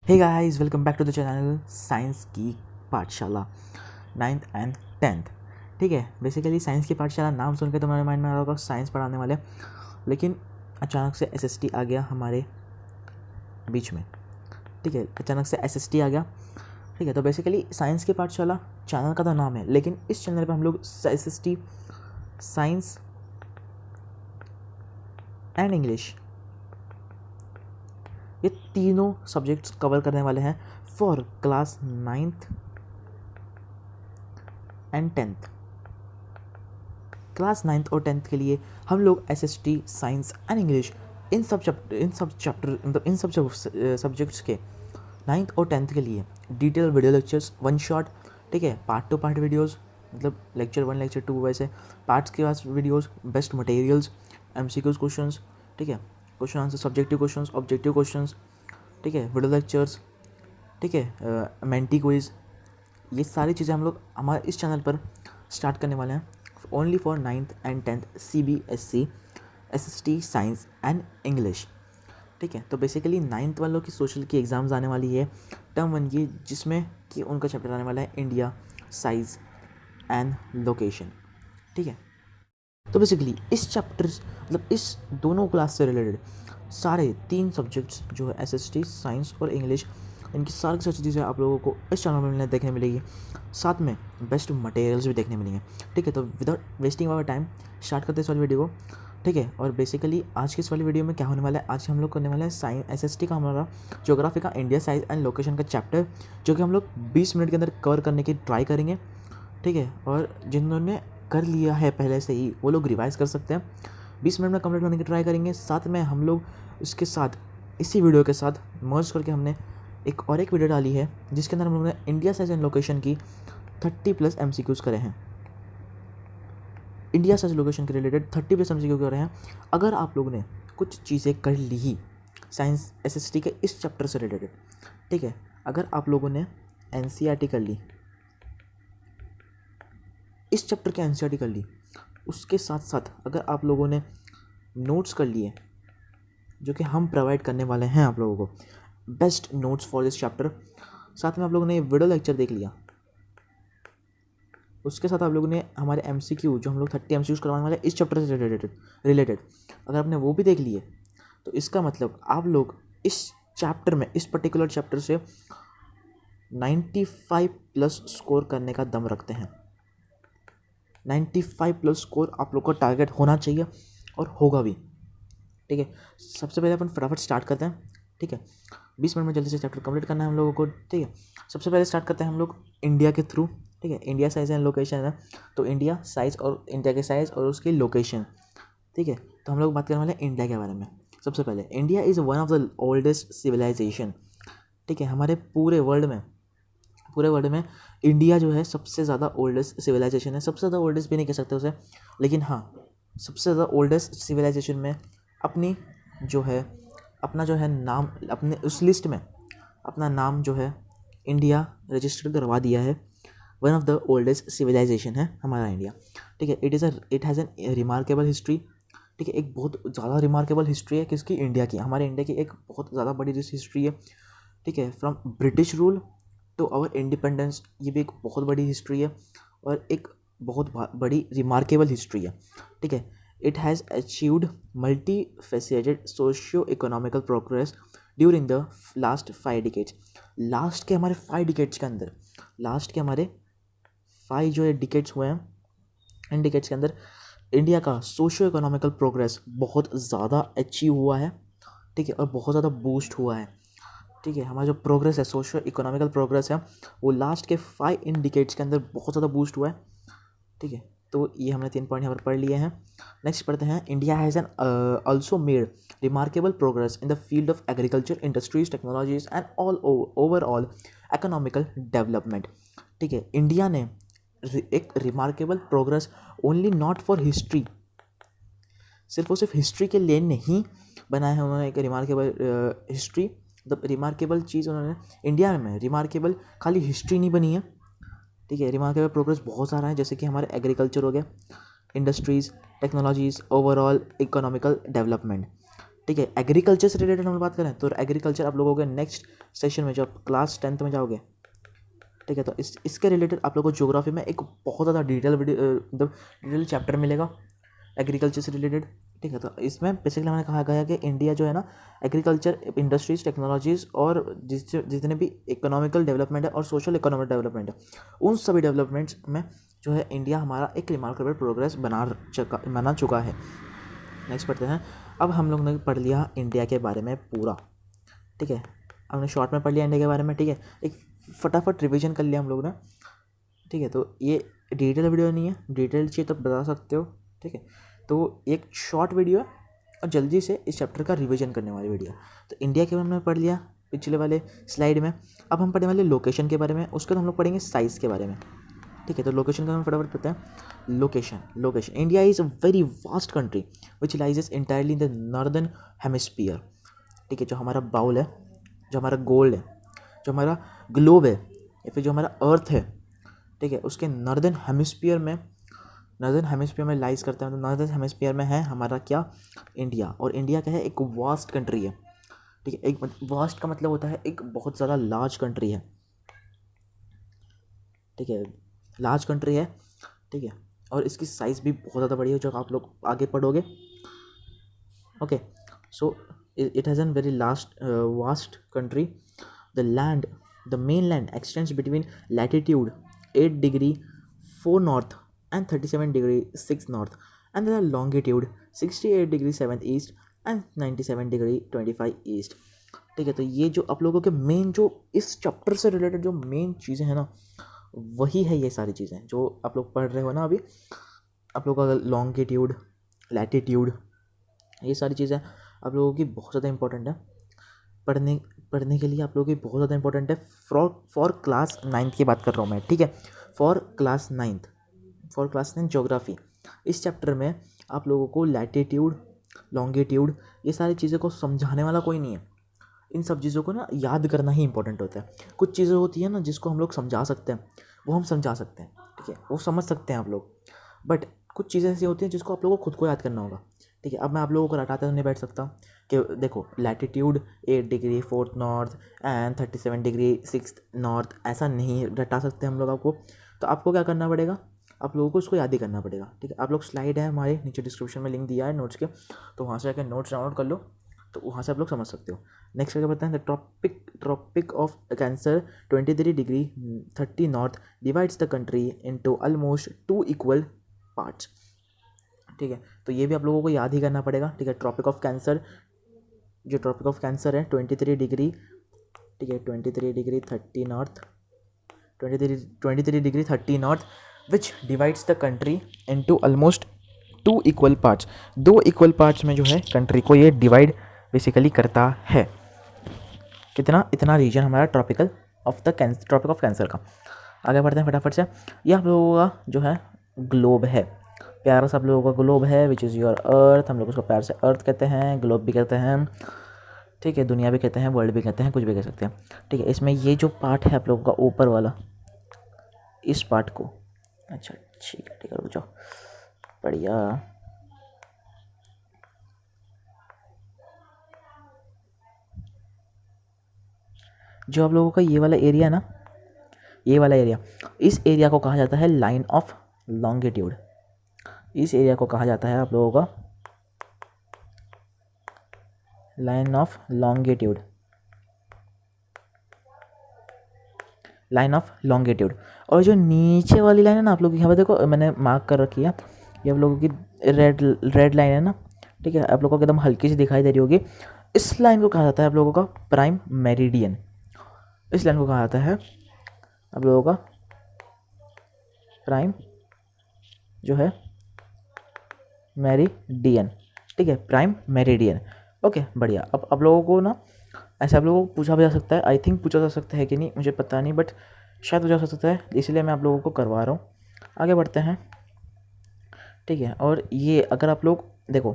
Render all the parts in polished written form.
Hey guys, welcome back to the channel science की Pathshala 9th and 10th। ठीक है, basically science की पाठशाला नाम सुन के तुम्हारे माइंड में आ रहा होगा साइंस पढ़ाने वाले, लेकिन अचानक से एसएसटी आ गया हमारे बीच में। ठीक है, अचानक से एसएसटी आ गया। ठीक है, तो बेसिकली साइंस की पाठशाला चैनल का तो नाम है, लेकिन इस चैनल पर हम लोग एसएसटी, साइंस एंड इंग्लिश, ये तीनों सब्जेक्ट्स कवर करने वाले हैं for class 9th and 10th। Class 9th और 10th के लिए हम लोग SST, science and English in सब चैप्टर मतलब इन सब सब्जेक्ट्स के 9th और 10th के लिए detail video lectures, one shot, ठीक है, पार्ट टू पार्ट वीडियोस, मतलब लेक्चर 1 लेक्चर 2 वैसे पार्ट्स के पास videos, best materials, MCQs questions, ठीक है, question answer, subjective questions, objective questions, ठीक है, वीडियो लेक्चर्स, ठीक है, मेंटी क्विज, ये सारी चीज़ें हम लोग हमारे इस चैनल पर स्टार्ट करने वाले हैं only for 9th and 10th CBSE, SST, science and English. ठीक है, तो बेसिकली 9th वालों की सोशल की एग्ज़ाम्स आने वाली है टर्म 1 की, जिसमें कि उनका चैप्टर आने वाला है इंडिया, साइज एंड लोकेशन। ठीक है, तो बेसिकली इस चैप्टर मतलब इस दोनों क्लास से रिलेटेड सारे 3 सब्जेक्ट्स जो है SST, साइंस और इंग्लिश, इनकी सारी सारी चीज़ें आप लोगों को इस चैनल में देखने मिलेगी, साथ में बेस्ट मटेरियल्स भी देखने मिलेंगे। ठीक है, तो without wasting our time start करते हैं इस वाली वीडियो को। ठीक है, और बेसिकली आज की इस वाली वीडियो में क्या होने वाला है, आज हम लोग करने वाले हैं साइंस SST का हमारा ज्योग्राफी का इंडिया, साइज एंड लोकेशन का चैप्टर, जो कि हम लोग 20 मिनट के अंदर कवर करने की ट्राई करेंगे। ठीक है, और जिन्होंने कर लिया है पहले से ही वो लोग रिवाइज कर सकते हैं, 20 मिनट में कंप्लीट करने की ट्राई करेंगे। साथ में हम लोग इसके साथ इसी वीडियो के साथ मर्ज करके हमने एक वीडियो डाली है, जिसके अंदर हम लोगों ने इंडिया, साइज एंड लोकेशन की 30+ MCQs करे हैं। इंडिया, साइज लोकेशन के रिलेटेड 30+ MCQ करे हैं। अगर आप लोगों ने कुछ चीज़ें कर ली ही साइंस SST के इस चैप्टर से रिलेटेड, ठीक है, अगर आप लोगों ने NCERT कर ली, इस चैप्टर के NCERT कर ली, उसके साथ साथ अगर आप लोगों ने नोट्स कर लिए, जो कि हम प्रोवाइड करने वाले हैं आप लोगों को, best notes for this chapter, साथ में आप लोगों ने वीडियो लेक्चर देख लिया, उसके साथ आप लोगों ने हमारे MCQ जो हम लोग 30 MCQs करवाने वाले इस चैप्टर से रिलेटेड अगर आपने वो भी देख लिए, तो इसका मतलब आप लोग इस चैप्टर में, इस पर्टिकुलर चैप्टर से 95+ स्कोर करने का दम रखते हैं। 95+ स्कोर आप लोग का टारगेट होना चाहिए और होगा भी। ठीक है, सबसे पहले अपन फटाफट स्टार्ट करते हैं। ठीक है, 20 मिनट में जल्दी से चैप्टर कंप्लीट करना है हम लोगों को। ठीक है, सबसे पहले स्टार्ट करते हैं हम लोग इंडिया के थ्रू। ठीक है, इंडिया, साइज एंड लोकेशन है, तो इंडिया, साइज और इंडिया के साइज और उसकी लोकेशन। ठीक है, तो हम लोग बात करने वाले हैं इंडिया के बारे में। सबसे पहले India is one of the oldest civilization. ठीक है, हमारे पूरे वर्ल्ड में इंडिया जो है सबसे ज़्यादा ओल्डेस्ट सिविलाइजेशन है। सबसे ज़्यादा ओल्डेस्ट भी नहीं कह सकते उसे, लेकिन हाँ, सबसे ज़्यादा ओल्डेस्ट सिविलाइजेशन में अपनी जो है अपना जो है नाम, अपने उस लिस्ट में अपना नाम जो है इंडिया रजिस्टर्ड करवा दिया है। One of the oldest civilization है हमारा इंडिया। ठीक है, it has an remarkable history. ठीक है, एक बहुत ज़्यादा रिमार्केबल हिस्ट्री है किसकी, इंडिया की, हमारे इंडिया की एक बहुत ज़्यादा बड़ी हिस्ट्री है। ठीक है, from British rule to our independence, ये भी एक बहुत बड़ी हिस्ट्री है और एक बहुत बड़ी रिमार्केबल हिस्ट्री है। ठीक है, it has achieved multi faceted socio economical progress during the last 5 decades. Last के हमारे 5 डिकेड्स के अंदर, लास्ट के हमारे 5 जो है डिकेड्स हुए हैं, इन डिकेड्स के अंदर इंडिया का सोशियो इकोनॉमिकल प्रोग्रेस बहुत ज़्यादा अचीव हुआ है। ठीक है, और बहुत ज़्यादा बूस्ट हुआ है। ठीक है, हमारा जो प्रोग्रेस है, सोशियो इकोनॉमिकल प्रोग्रेस है, वो लास्ट के 5 डिकेड्स के अंदर बहुत ज़्यादा बूस्ट हुआ है। ठीक है, तो ये हमने 3 पॉइंट यहाँ पर पढ़ लिए हैं। नेक्स्ट पढ़ते हैं, India has an also made remarkable progress in the field of agriculture, industries, technologies and all overall economical development. ठीक है, इंडिया ने एक remarkable progress only not for history, सिर्फ और सिर्फ हिस्ट्री के लिए नहीं बनाया है उन्होंने एक रिमार्केबल हिस्ट्री, मतलब रिमार्केबल चीज़ उन्होंने इंडिया में, रिमार्केबल खाली हिस्ट्री नहीं बनी है। ठीक है, रिमार्केबल प्रोग्रेस बहुत सारा है, जैसे कि हमारे एग्रीकल्चर हो गया, industries, technologies, overall economical development. ठीक है। एग्रीकल्चर से रिलेटेड हम लोग बात करें तो एग्रीकल्चर आप लोगों के नेक्स्ट सेशन में जब क्लास 10th में जाओगे, ठीक है, तो इसके रिलेटेड आप लोगों को ज्योग्राफी में एक बहुत ज़्यादा मतलब डिटेल चैप्टर मिलेगा एग्रीकल्चर से रिलेटेड, ठीक है। तो इसमें बेसिकली मैंने कहा गया कि इंडिया जो है ना एग्रीकल्चर इंडस्ट्रीज टेक्नोलॉजीज़ और जितने भी इकोनॉमिकल डेवलपमेंट है और सोशल इकोनॉमिक डेवलपमेंट है, उन सभी डेवलपमेंट्स में जो है इंडिया हमारा एक रिमार्केबल प्रोग्रेस बना चुका है। नेक्स्ट पढ़ते हैं। अब हम लोग ने पढ़ लिया इंडिया के बारे में पूरा, ठीक है, हमने शॉर्ट में पढ़ लिया इंडिया के बारे में, ठीक है। एक फटाफट रिवीजन कर लिया हम लोग ने, ठीक है। तो ये डिटेल वीडियो नहीं है, डिटेल चाहिए तो बता सकते हो, ठीक है। तो एक शॉर्ट वीडियो है और जल्दी से इस चैप्टर का रिवीजन करने वाली वीडियो। तो इंडिया के बारे में पढ़ लिया पिछले वाले स्लाइड में। अब हम पढ़ने वाले लोकेशन के बारे में, उसके बाद हम लोग पढ़ेंगे साइज़ के बारे में, ठीक है। तो लोकेशन का हम फटाफट पढ़ते हैं। Location India is a very vast country which lies entirely in the northern hemisphere, ठीक है। जो हमारा बाउल है, जो हमारा गोल्ड है, जो हमारा ग्लोब है या फिर जो हमारा अर्थ है, ठीक है, उसके नॉर्दर्न हेमिस्फीयर में लाइज करता है। तो नॉर्दर्न हेमिस्फीयर में है हमारा क्या, इंडिया। और इंडिया क्या है, एक वास्ट कंट्री है, ठीक है। एक वास्ट का मतलब होता है एक बहुत ज़्यादा लार्ज कंट्री है, ठीक है, लार्ज कंट्री है, ठीक है। और इसकी साइज़ भी बहुत ज़्यादा बड़ी है, जो आप लोग आगे पढ़ोगे, okay. So it has N very vast country. The mainland extends between latitude 8 degree 4 north and 37 degree 6 north, and the longitude 68 degree 7 east and 97 degree 25 east, ठीक है। तो ये जो आप लोगों के मेन जो इस चैप्टर से रिलेटेड जो मेन चीज़ें हैं ना, वही है ये सारी चीज़ें जो आप लोग पढ़ रहे हो ना अभी। आप लोगों का लॉन्गिट्यूड, लैटिट्यूड, ये सारी चीज़ें आप लोगों की बहुत ज़्यादा इंपॉर्टेंट है पढ़ने के लिए, आप लोगों की बहुत ज़्यादा इंपॉर्टेंट है। फॉर क्लास 9th की बात कर रहा हूँ मैं, ठीक है। फॉर क्लास 9th ज्योग्राफी, इस चैप्टर में आप लोगों को लैटिट्यूड, लॉन्गिट्यूड, ये सारी चीज़ों को समझाने वाला कोई नहीं है। इन सब चीज़ों को ना याद करना ही इंपॉर्टेंट होता है। कुछ चीज़ें होती हैं ना जिसको हम लोग समझा सकते हैं, वो हम समझा सकते हैं, ठीक है, वो समझ सकते हैं आप लोग। बट कुछ चीज़ें ऐसी होती हैं जिसको आप लोगों को खुद को याद करना होगा, ठीक है। अब मैं आप लोगों को रटाते तो नहीं बैठ सकता कि देखो latitude 8 degree 4 north and 37 degree 6 north, ऐसा नहीं रटा सकते हम लोग आपको। तो आपको क्या करना पड़ेगा, आप लोगों को इसको याद ही करना पड़ेगा, ठीक है। आप लोग स्लाइड है हमारे नीचे डिस्क्रिप्शन में लिंक दिया है नोट्स के, तो वहाँ से आकर नोट्स डाउनलोड कर लो, तो वहाँ से आप लोग समझ सकते हो। नेक्स्ट क्या बताएं, the tropic of cancer 23 degree 30 north divides the country into almost 2 equal parts, ठीक है। तो ये भी आप लोगों को याद ही करना पड़ेगा, ठीक है। ट्रॉपिक ऑफ कैंसर, जो ट्रॉपिक ऑफ कैंसर है 23 डिग्री, ठीक है, 23 degree 30 north, 23 degree 30 north which divides the country into almost 2 equal parts. 2 equal parts में जो है कंट्री को ये डिवाइड बेसिकली करता है। कितना, इतना रीजन हमारा ट्रॉपिक ऑफ कैंसर का। आगे बढ़ते हैं फटाफट से। ये आप लोगों का जो है ग्लोब है, प्यारा सा आप लोगों का ग्लोब है, विच इज़ योर अर्थ। हम लोग उसको प्यार से अर्थ कहते हैं, ग्लोब भी कहते हैं, ठीक है, दुनिया भी कहते हैं, वर्ल्ड भी कहते हैं, कुछ भी कह सकते हैं, ठीक है। इसमें ये जो पार्ट है आप लोगों का ऊपर वाला, इस पार्ट को, अच्छा ठीक है रुक जाओ, बढ़िया। जो आप लोगों का ये वाला एरिया ना, ये वाला एरिया, इस एरिया को कहा जाता है लाइन ऑफ लॉन्गिट्यूड। इस एरिया को कहा जाता है आप लोगों का line of longitude, line of longitude. और जो नीचे वाली लाइन है ना, आप लोग यहाँ पे देखो मैंने मार्क कर रखी है, ये आप लोगों की रेड लाइन है ना, ठीक है, आप लोगों को एकदम हल्की सी दिखाई दे रही होगी। इस लाइन को कहा जाता है आप लोगों का प्राइम मेरिडियन। इस लाइन को कहा जाता है आप लोगों का प्राइम जो है मेरिडियन, ठीक है, प्राइम मेरिडियन, ओके बढ़िया। अब आप लोगों को ना ऐसे आप लोगों को पूछा भी जा सकता है, आई थिंक पूछा जा सकता है कि नहीं मुझे पता नहीं, बट शायद पूछा जा सकता है, इसलिए मैं आप लोगों को करवा रहा हूँ। आगे बढ़ते हैं, ठीक है। और ये अगर आप लोग देखो,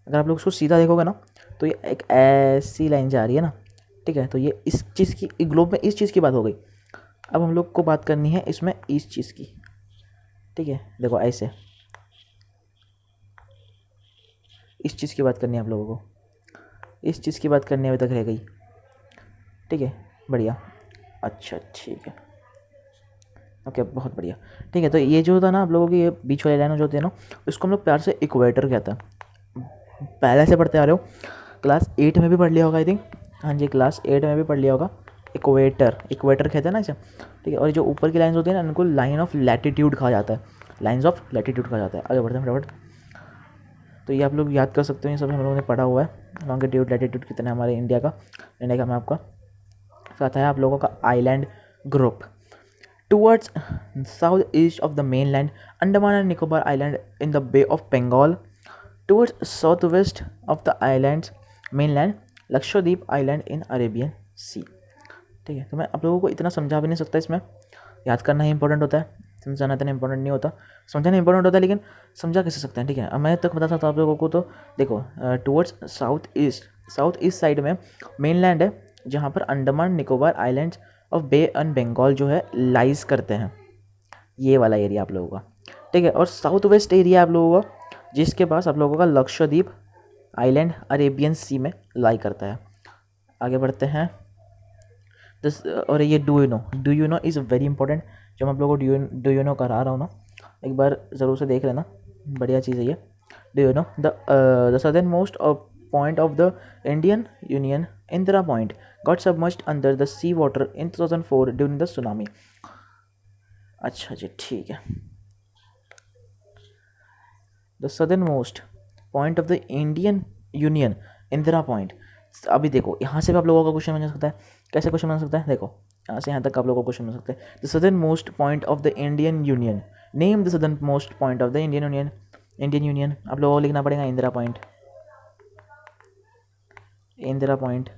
अगर आप लोग उसको सीधा देखोगे ना, तो ये एक ऐसी लाइन जा रही है ना, ठीक है। तो ये इस चीज़ की, ग्लोब में इस चीज़ की बात हो गई। अब हम लोग को बात करनी है इसमें इस चीज़ की, ठीक है, देखो ऐसे इस चीज़ की बात करनी है आप लोगों को, इस चीज़ की बात करनी अभी तक रह गई। ठीक है, बढ़िया, अच्छा ठीक है, ओके, बहुत बढ़िया। ठीक है, तो ये जो था ना आप लोगों की ये बीच वाली लाइन जो होती है ना, इसको हम लोग प्यार से इक्वेटर कहते हैं। पहले से पढ़ते आ रहे हो, क्लास 8 में भी पढ़ लिया होगा आई थिंक। हाँ जी, क्लास 8 में भी पढ़ लिया होगा। इक्वेटर, इक्वेटर कहते हैं ना इसे। ठीक है, और जो ऊपर की लाइन्स होती है ना, उनको लाइन ऑफ लैटिट्यूड कहा जाता है, लाइन्स ऑफ लैटिट्यूड कहा जाता है। आगे बढ़ते हैं फटाफट। तो ये आप लोग याद कर सकते हो, ये सब हम लोगों ने पढ़ा हुआ है। लॉन्गिट्यूड लैटिट्यूड कितना है हमारे इंडिया का मैप का। फिर आता है आप लोगों का island group. Towards south east of the mainland Andaman and Nicobar island in the bay of Bengal. Towards south west of the islands mainland Lakshadweep island in Arabian sea. ठीक है, तो मैं आप लोगों को इतना समझा भी नहीं सकता, इसमें याद करना ही इंपॉर्टेंट होता है, समझाना इतना इंपॉर्टेंट नहीं होता। समझाना इंपॉर्टेंट होता है लेकिन समझा कैसे सकते हैं। ठीक है, अब मैं तक बता सकता हूँ आप लोगों को। तो देखो, टूवर्ड्स साउथ ईस्ट साइड में मेन लैंड है, जहाँ पर Andaman Nicobar islands of bay and Bengal जो है लाइज करते हैं, ये वाला एरिया आप लोगों का। ठीक है, और साउथ वेस्ट एरिया आप लोगों का, जिसके पास आप लोगों का लक्षद्वीप आइलैंड अरेबियन सी में लाई करता है। आगे बढ़ते हैं। दिस, और ये do you know is very important. जब मैं आप लोगों को डू यू नो करा रहा हूँ ना, एक बार ज़रूर से देख लेना, बढ़िया चीज़ है ये। Do you know the southern most point of the Indian union Indira point got submerged under the sea water in 2004 during the tsunami. अच्छा जी, ठीक है। The southern most point of the Indian union Indira point. अभी देखो, यहाँ से भी आप लोगों का क्वेश्चन बन सकता है। कैसे क्वेश्चन बन सकता है? देखो, यहाँ से यहाँ तक आप लोगों को क्वेश्चन बन सकता है। The southern most point of the Indian union, name the southern most point of the Indian union. आप लोगों को लिखना पड़ेगा इंदिरा पॉइंट, इंदिरा पॉइंट।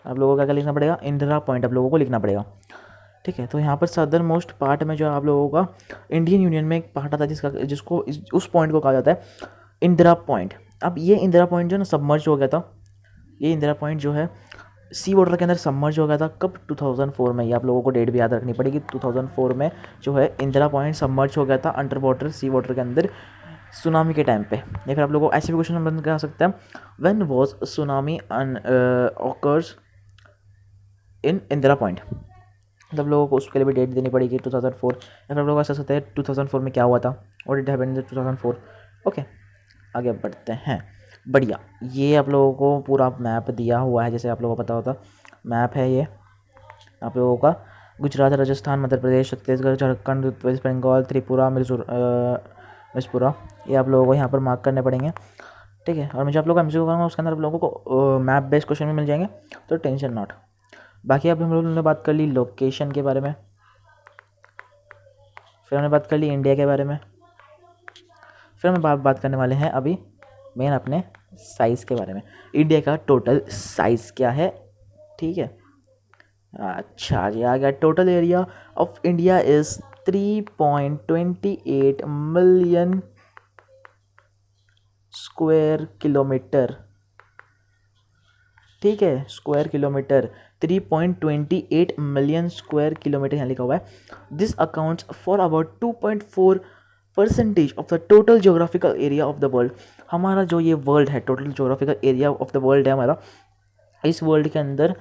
आप लोगों को क्या लिखना पड़ेगा? इंदिरा पॉइंट आप लोगों को लिखना पड़ेगा। ठीक है, तो यहाँ पर सदर्न मोस्ट पार्ट में जो आप लोगों का इंडियन यूनियन में एक पार्ट आता है जिसको उस पॉइंट को कहा जाता है इंदिरा पॉइंट। अब ये इंदिरा पॉइंट जो है ना सबमर्ज हो गया था। ये इंदिरा पॉइंट जो है सी वाटर के अंदर सबमर्ज हो गया था। कब? 2004 में। ये आप लोगों को डेट भी याद रखनी पड़ेगी। 2004 में जो है इंदिरा पॉइंट सबमर्ज हो गया था अंडर वाटर, सी वाटर के अंदर, सुनामी के टाइम पे। या फिर आप लोगों को ऐसे भी क्वेश्चन बन कर सकता है, when was tsunami occurs in Indira point. मतलब लोगों को उसके लिए भी डेट देनी पड़ेगी 2004। या फिर आप लोगों को ऐसा सकता है 2004 में क्या हुआ था, और इट हैपेंड इन 2004। ओके, आगे बढ़ते हैं। बढ़िया, ये आप लोगों को पूरा मैप दिया हुआ है, जैसे आप लोगों को पता होता मैप है ये आप लोगों का। गुजरात, राजस्थान, मध्य प्रदेश, छत्तीसगढ़, झारखंड, वेस्ट बंगाल, त्रिपुरा, मिजोरम, ये आप लोगों को यहाँ पर मार्क करने पड़ेंगे। ठीक है, और मैं जो आप लोगों का MCQ करूँगा उसके अंदर आप लोगों को मैप बेस्ड क्वेश्चन भी मिल जाएंगे, तो टेंशन नॉट। बाकी अब हम लोगों ने बात कर ली लोकेशन के बारे में, फिर हमने बात कर ली इंडिया के बारे में, फिर हम बात करने वाले हैं अभी मेन अपने साइज़ के बारे में। इंडिया का टोटल साइज़ क्या है? ठीक है, अच्छा जी, आ गया। Total area of India is 3.28 million square kilometre. ठीक है, square kilometre 3.28 million square kilometre यहाँ लिखा हुआ है। This accounts for about 2.4% of the total geographical area of the world. हमारा जो ये वर्ल्ड है, total geographical area of the world है हमारा, इस वर्ल्ड के अंदर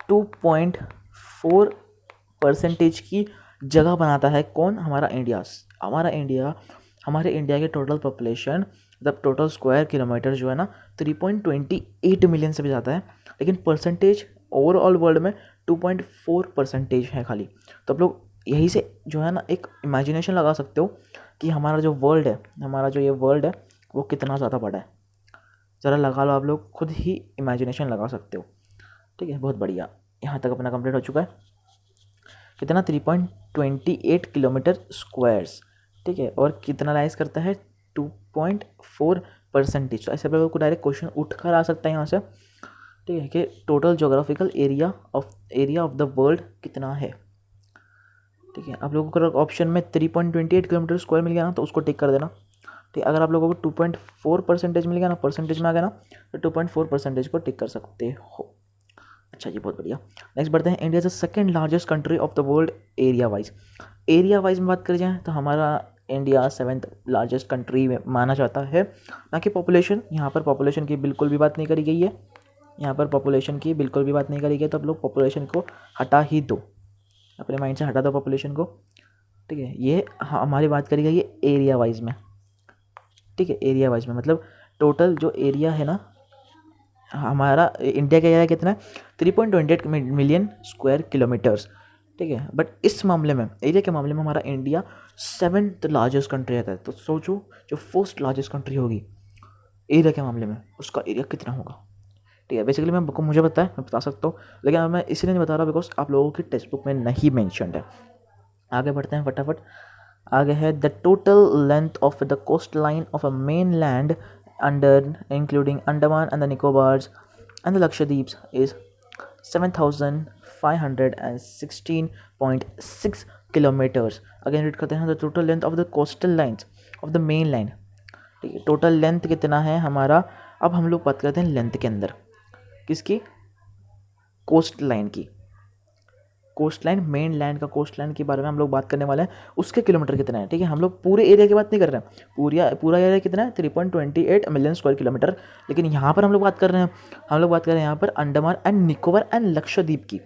2.4% की जगह बनाता है। कौन? हमारा इंडिया। हमारे इंडिया के टोटल पॉपुलेशन, मतलब टोटल स्क्वायर किलोमीटर जो है ना 3.28 मिलियन से भी ज़्यादा है, लेकिन परसेंटेज ओवरऑल वर्ल्ड में 2.4% है खाली। तो आप लोग यही से जो है ना एक इमेजिनेशन लगा सकते हो कि हमारा जो ये वर्ल्ड है वो कितना ज़्यादा बड़ा है। ज़रा लगा लो, आप लोग खुद ही इमेजिनेशन लगा सकते हो। ठीक है, बहुत बढ़िया। यहाँ तक अपना कंप्लीट हो चुका है। कितना? 3.28 किलोमीटर स्क्वायर्स। ठीक है, और कितना लाइज करता है? 2.4%। तो ऐसे आप लोगों को डायरेक्ट क्वेश्चन उठ कर आ सकता है यहाँ से। ठीक है, कि total geographical area of the world कितना है। ठीक है, आप लोगों को ऑप्शन में 3.28 किलोमीटर स्क्वायर मिल गया ना, तो उसको टिक कर देना। ठीक है, अगर आप लोगों को 2.4% मिल गया ना, परसेंटेज में आ गया ना, तो 2.4% को टिक कर सकते हो। अच्छा जी, बहुत बढ़िया। नेक्स्ट बढ़ते हैं। India is the second largest country of the world area wise. Area wise में बात करी जाए तो हमारा इंडिया 7th लार्जेस्ट कंट्री में माना जाता है, ना कि पॉपुलेशन। यहाँ पर पॉपुलेशन की बिल्कुल भी बात नहीं करी गई है। यहाँ पर पॉपुलेशन की बिल्कुल भी बात नहीं करी गई, तो आप लोग पॉपुलेशन को हटा ही दो, अपने माइंड से हटा दो पॉपुलेशन को, ठीक है। ये हमारी बात करी गई है एरिया वाइज में, ठीक है, एरिया वाइज में, मतलब टोटल जो एरिया है ना हमारा इंडिया का एरिया कितना है, 3.28 मिलियन स्क्वायर किलोमीटर्स, ठीक है। बट इस मामले में, एरिया के मामले में हमारा इंडिया 7th लार्जेस्ट कंट्री आता है। तो सोचो जो फर्स्ट लार्जेस्ट कंट्री होगी एरिया के मामले में, उसका एरिया कितना होगा, ठीक है। बेसिकली मुझे पता है, मैं बता सकता हूँ, लेकिन मैं इसलिए नहीं बता रहा बिकॉज आप लोगों की टेक्स्ट बुक में नहीं मैंशनड है। आगे बढ़ते हैं फटाफट। आगे है the total length of the coastline of a mainland under including Andaman and the Nicobars and the Lakshadweeps is 7,516.6 kilometres. Again read करते हैं the total length of the coastal lines of the main line, ठीक है। Total length कितना है हमारा, अब हम लोग बात करते हैं लेंथ के अंदर, किसकी, कोस्ट लाइन की। कोस्ट लाइन, मेन लैंड का कोस्ट लाइन के बारे में हम लोग बात करने वाले हैं, उसके किलोमीटर कितना है, ठीक है। हम लोग पूरे एरिया की बात नहीं कर रहे हैं, पूरा एरिया कितना है, 3.28 मिलियन स्क्वायर किलोमीटर। लेकिन यहाँ पर हम लोग बात कर रहे हैं यहाँ पर अंडमान एंड निकोबार एंड लक्षद्वीप की,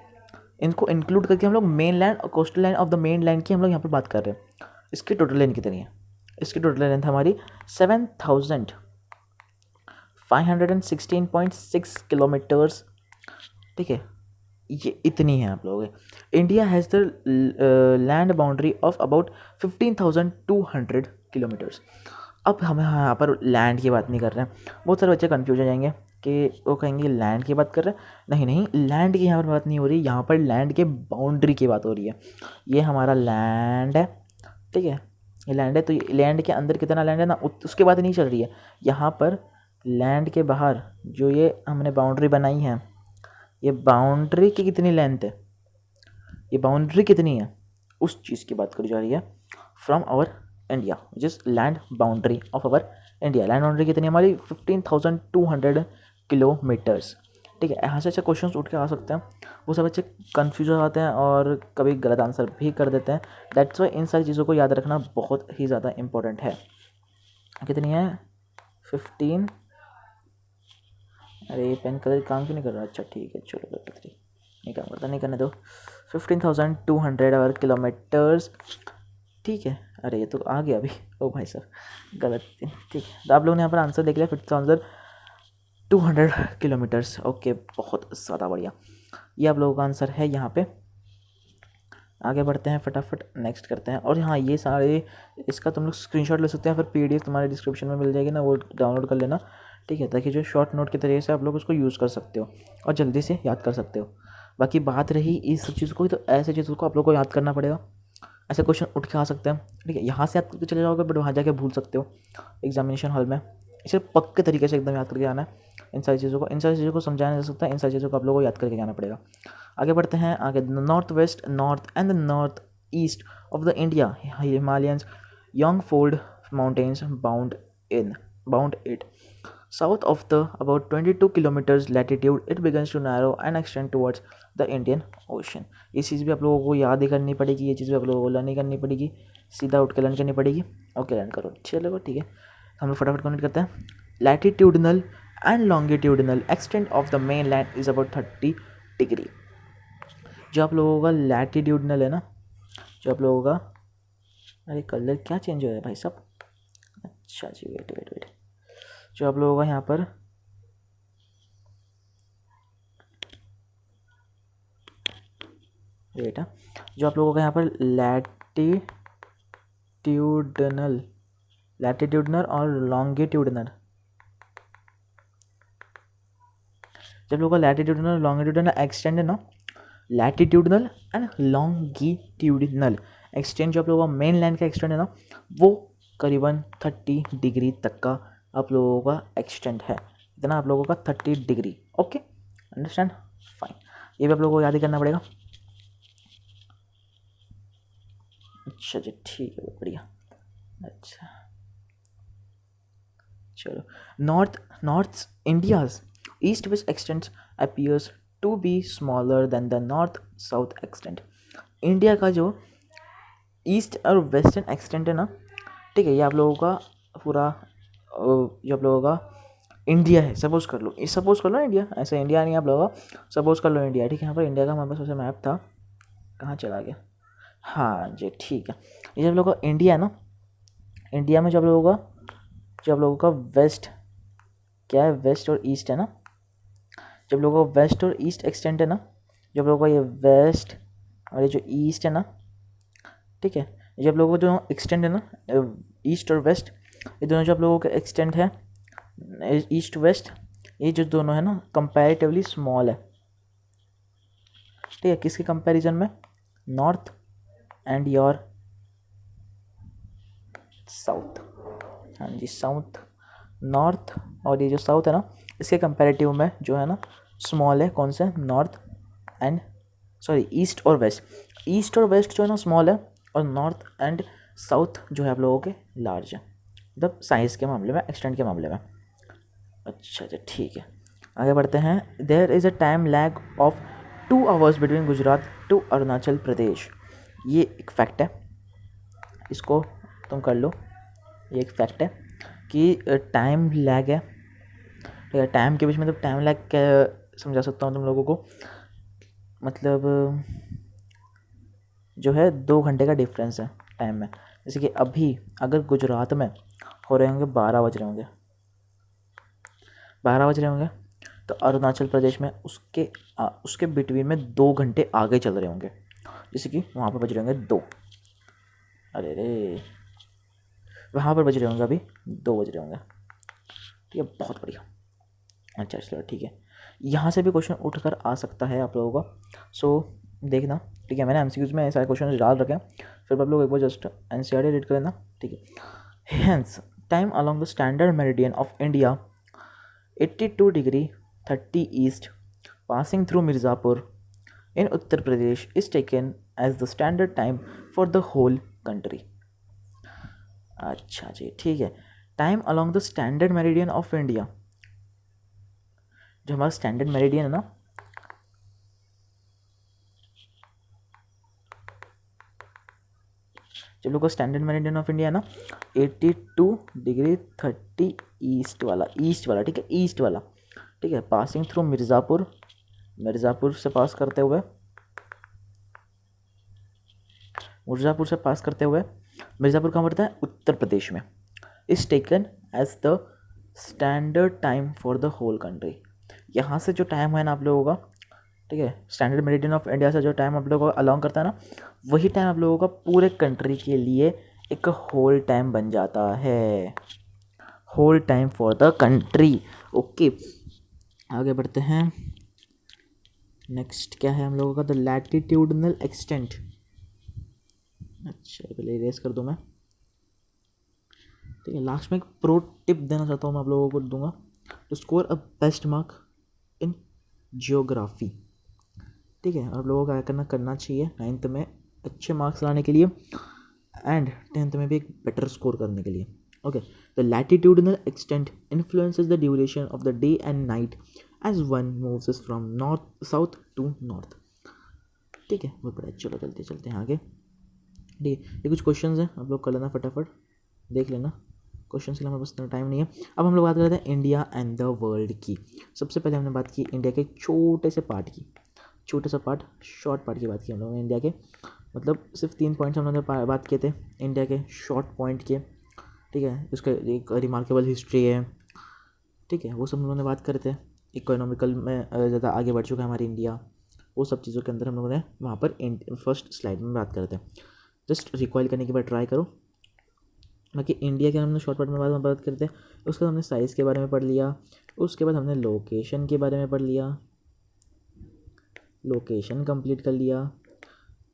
इनको इंक्लूड करके हम लोग मेन लैंड और coastal line of the main land की हम लोग यहाँ पर बात कर रहे हैं। इसकी टोटल लेंथ कितनी है, इसकी टोटल लेंथ हमारी 7,516.6 किलोमीटर्स, ठीक है। ये इतनी है आप लोगों के। India has the land boundary of about 15,200 kilometres. अब हम यहाँ पर लैंड की बात नहीं कर रहे हैं, बहुत सारे बच्चे कन्फ्यूज हो जाएंगे कि वो कहेंगे लैंड की बात कर रहे हैं, नहीं लैंड की यहाँ पर बात नहीं हो रही, यहाँ पर लैंड के बाउंड्री की बात हो रही है। ये हमारा लैंड है, ठीक है, ये लैंड है, तो ये लैंड के अंदर कितना लैंड है ना, उसकी बात नहीं चल रही है। यहाँ पर लैंड के बाहर जो ये हमने बाउंड्री बनाई है, ये बाउंड्री की कितनी लेंथ है, ये बाउंड्री कितनी है, उस चीज़ की बात करी जा रही है फ्रॉम आवर इंडिया, जिस land boundary of our India. Land boundary कितनी है हमारी, 15,200 किलोमीटर्स, ठीक है। यहाँ से ऐसे क्वेश्चंस उठ के आ सकते हैं, वो सब बच्चे कन्फ्यूज हो जाते हैं और कभी गलत आंसर भी कर देते हैं। दैट्स वाई इन सारी चीज़ों को याद रखना बहुत ही ज़्यादा इंपॉर्टेंट है। कितनी है, 15, अरे ये पेन कलर काम क्यों नहीं कर रहा, अच्छा ठीक है चलो 3 नहीं काम करता, नहीं करने दो। 15,200 आवर किलोमीटर्स, ठीक है। अरे ये तो आ गया अभी, ओ भाई साहब गलत, ठीक है। तो आप लोगों ने यहाँ पर आंसर देख लिया 15,200 किलोमीटर्स, ओके, बहुत ज़्यादा बढ़िया, ये आप लोगों का आंसर है यहाँ पे। आगे बढ़ते हैं फटाफट, नेक्स्ट करते हैं। और हाँ, ये सारे इसका तुम लोग स्क्रीनशॉट ले सकते हैं, फिर PDF तुम्हारे डिस्क्रिप्शन में मिल जाएगी ना, वो डाउनलोड कर लेना, ठीक है, ताकि जो शॉर्ट नोट के तरीके से आप लोग उसको यूज़ कर सकते हो और जल्दी से याद कर सकते हो। बाकी बात रही इस सब चीज़ को, तो ऐसे चीज़ों को आप लोग को याद करना पड़ेगा, ऐसे क्वेश्चन उठ के आ सकते हैं, ठीक है। यहाँ से याद करके चले जाओगे बट वहाँ जाके भूल सकते हो एग्जामिनेशन हॉल में, इसे पक्के तरीके से एकदम याद करके आना है। इन सारी चीज़ों को समझाया जा सकता है, इन सारी चीज़ों को आप लोगों को याद करके जाना पड़ेगा। आगे बढ़ते हैं, आगे north west, north and the north east of the India Himalayans young fold mountains bound it south of the about 22 kilometers latitude it begins to narrow and extend towards the Indian Ocean। ये चीज़ भी आप लोगों को याद ही करनी पड़ेगी, ये चीज़ भी आप लोगों को लर्न ही करनी पड़ेगी, सीधा उठ के लर्न करनी पड़ेगी। ओके लर्न करो, चलो ठीक है। हम लोग फटाफट कमेंट करते हैं। Latitudinal and longitudinal extent of the main land is about 30 degree. जो आप लोगों का लैटिट्यूडनल है ना, जो आप लोगों का, अरे कलर क्या चेंज हो रहा है भाई साहब, अच्छा जी वेट, जो आप लोगों का यहाँ पर वेट, जो आप लोगों का यहाँ पर लैटिट्यूडनल और लॉन्गिट्यूडनल, जब लोगों का लैटिट्यूडनल लॉन्गिट्यूडनल एक्सटेंड है ना, लैटिट्यूडनल एंड लॉन्गिट्यूडनल एक्सटेंड जो आप लोगों का मेन लैंड का एक्सटेंड है ना, वो करीबन 30 डिग्री तक का आप लोगों का एक्सटेंड है। इतना आप लोगों का 30 डिग्री, ओके अंडरस्टैंड, फाइन। ये भी आप लोगों को याद ही करना पड़ेगा। अच्छा जी ठीक है, बढ़िया, अच्छा चलो। North India's east west extent appears to be smaller than the north south extent. India का जो ईस्ट और वेस्टर्न एक्सटेंट है ना, ठीक है, ये आप लोगों का पूरा जो आप लोगों का इंडिया है, सपोज कर लो, सपोज कर लो इंडिया, ऐसे इंडिया नहीं आप लोगों का, सपोज कर लो इंडिया, ठीक है। यहाँ पर इंडिया का हमारे पास सबसे मैप था, कहाँ चला गया, हाँ जी ठीक है। ये जब लोगों का इंडिया है ना, इंडिया में जब लोगों का वेस्ट क्या है, वेस्ट और ईस्ट है ना, जब लोगों का वेस्ट और ईस्ट एक्सटेंड है ना, जब लोगों का ये वेस्ट और ये जो ईस्ट है ना, ठीक है, जब लोगों का जो एक्सटेंड है ना, ईस्ट और वेस्ट, ये दोनों जब लोगों का एक्सटेंड है, ईस्ट वेस्ट, ये जो दोनों है ना कंपैरेटिवली स्मॉल है, ठीक है, किसके कंपैरिजन में, नॉर्थ एंड योर साउथ, हाँ जी साउथ, नॉर्थ और ये जो साउथ है ना, इसके कंपैरेटिव में जो है ना स्मॉल है, कौन से, नॉर्थ एंड सॉरी ईस्ट और वेस्ट, ईस्ट और वेस्ट जो है ना स्मॉल है, और नॉर्थ एंड साउथ जो है आप लोगों के लार्ज है, मतलब साइज़ के मामले में, एक्सटेंड के मामले में। अच्छा ठीक है, आगे बढ़ते हैं। There is a time lag of 2 hours between Gujarat to Arunachal Pradesh, ये एक फैक्ट है, इसको तुम कर लो, ये एक फैक्ट है कि टाइम लैग है, ठीक है, टाइम के बीच में, मतलब टाइम लैग क्या समझा सकता हूँ तुम लोगों को, मतलब जो है 2 घंटे का डिफरेंस है टाइम में। जैसे कि अभी अगर गुजरात में हो रहे होंगे 12 बज रहे होंगे, 12 बज रहे होंगे, तो अरुणाचल प्रदेश में उसके बिटवीन में 2 घंटे आगे चल रहे होंगे, जैसे कि वहाँ पर बज रहे होंगे 2, अरे रे वहाँ पर बज रहे होंगे अभी 2 बज रहे होंगे, ठीक है, बहुत बढ़िया। अच्छा चलो ठीक है, यहाँ से भी क्वेश्चन उठकर आ सकता है आप लोगों का, सो देखना, ठीक है, मैंने एमसीक्यूज में सारे क्वेश्चन डाल रखे हैं, फिर आप लोग एक बार जस्ट एनसीईआरटी रीड कर लेना, ठीक है। Hence time along the standard meridian of India 82 degree 30 east passing through Mirzapur in Uttar Pradesh is taken as the standard time for the whole country. अच्छा जी ठीक है, time along the standard meridian of India, जो हमारा स्टैंडर्ड मेरिडियन है ना, जब लोग का स्टैंडर्ड मेरिडियन ऑफ इंडिया है ना 82 डिग्री 30 ईस्ट वाला, ठीक है, ईस्ट वाला, ठीक है, पासिंग थ्रू मिर्ज़ापुर से पास करते हुए, मिर्ज़ापुर कहाँ पड़ता है, उत्तर प्रदेश में, is taken as the standard time for the whole country. यहाँ से जो टाइम है ना आप लोगों का, ठीक है, स्टैंडर्ड मेरिडियन ऑफ इंडिया से जो टाइम आप लोगों को अलाउंग करता है ना, वही टाइम आप लोगों का पूरे कंट्री के लिए एक होल टाइम बन जाता है, whole time for the country. Okay आगे बढ़ते हैं, नेक्स्ट क्या है हम लोगों का, द लैटिट्यूडनल एक्सटेंट। अच्छा पहले इरेज कर दूँ मैं, ठीक है, लास्ट में एक प्रो टिप देना चाहता हूँ मैं आप लोगों को दूंगा, to score a best mark in geography, ठीक है, आप लोगों को क्या करना चाहिए 9th में अच्छे मार्क्स लाने के लिए एंड 10th में भी एक बेटर स्कोर करने के लिए। Okay, the latitudinal extent influences the duration of the day and night as one moves from north south to north, ठीक है, बहुत बढ़िया। चलो चलते हैं आगे, ठीक है, ये कुछ क्वेश्चंस हैं, आप लोग कर लेना फटाफट, देख लेना, क्वेश्चन के लिए हमारे पास इतना टाइम नहीं है। अब हम लोग बात करते हैं इंडिया एंड द वर्ल्ड की। सबसे पहले हमने बात की इंडिया के छोटे से पार्ट की, शॉर्ट पार्ट की बात की हम लोगों ने इंडिया के, मतलब सिर्फ 3 पॉइंट्स हम लोगों ने बात किए थे इंडिया के शॉर्ट पॉइंट के, ठीक है, उसका एक रिमार्केबल हिस्ट्री है, ठीक है, वो सब हम लोगों ने बात करे थे। इकोनॉमिकल में ज़्यादा आगे बढ़ चुका है हमारी इंडिया, वो सब चीज़ों के अंदर हम लोगों ने वहाँ पर फर्स्ट स्लाइड में बात करते हैं। जस्ट रिकॉइल करने के बाद ट्राई करो। बाकी इंडिया के हमने शॉर्ट पार्ट में बात करते हैं, उसके बाद हमने साइज़ के बारे में पढ़ लिया, उसके बाद हमने लोकेशन के बारे में पढ़ लिया, लोकेशन कंप्लीट कर लिया।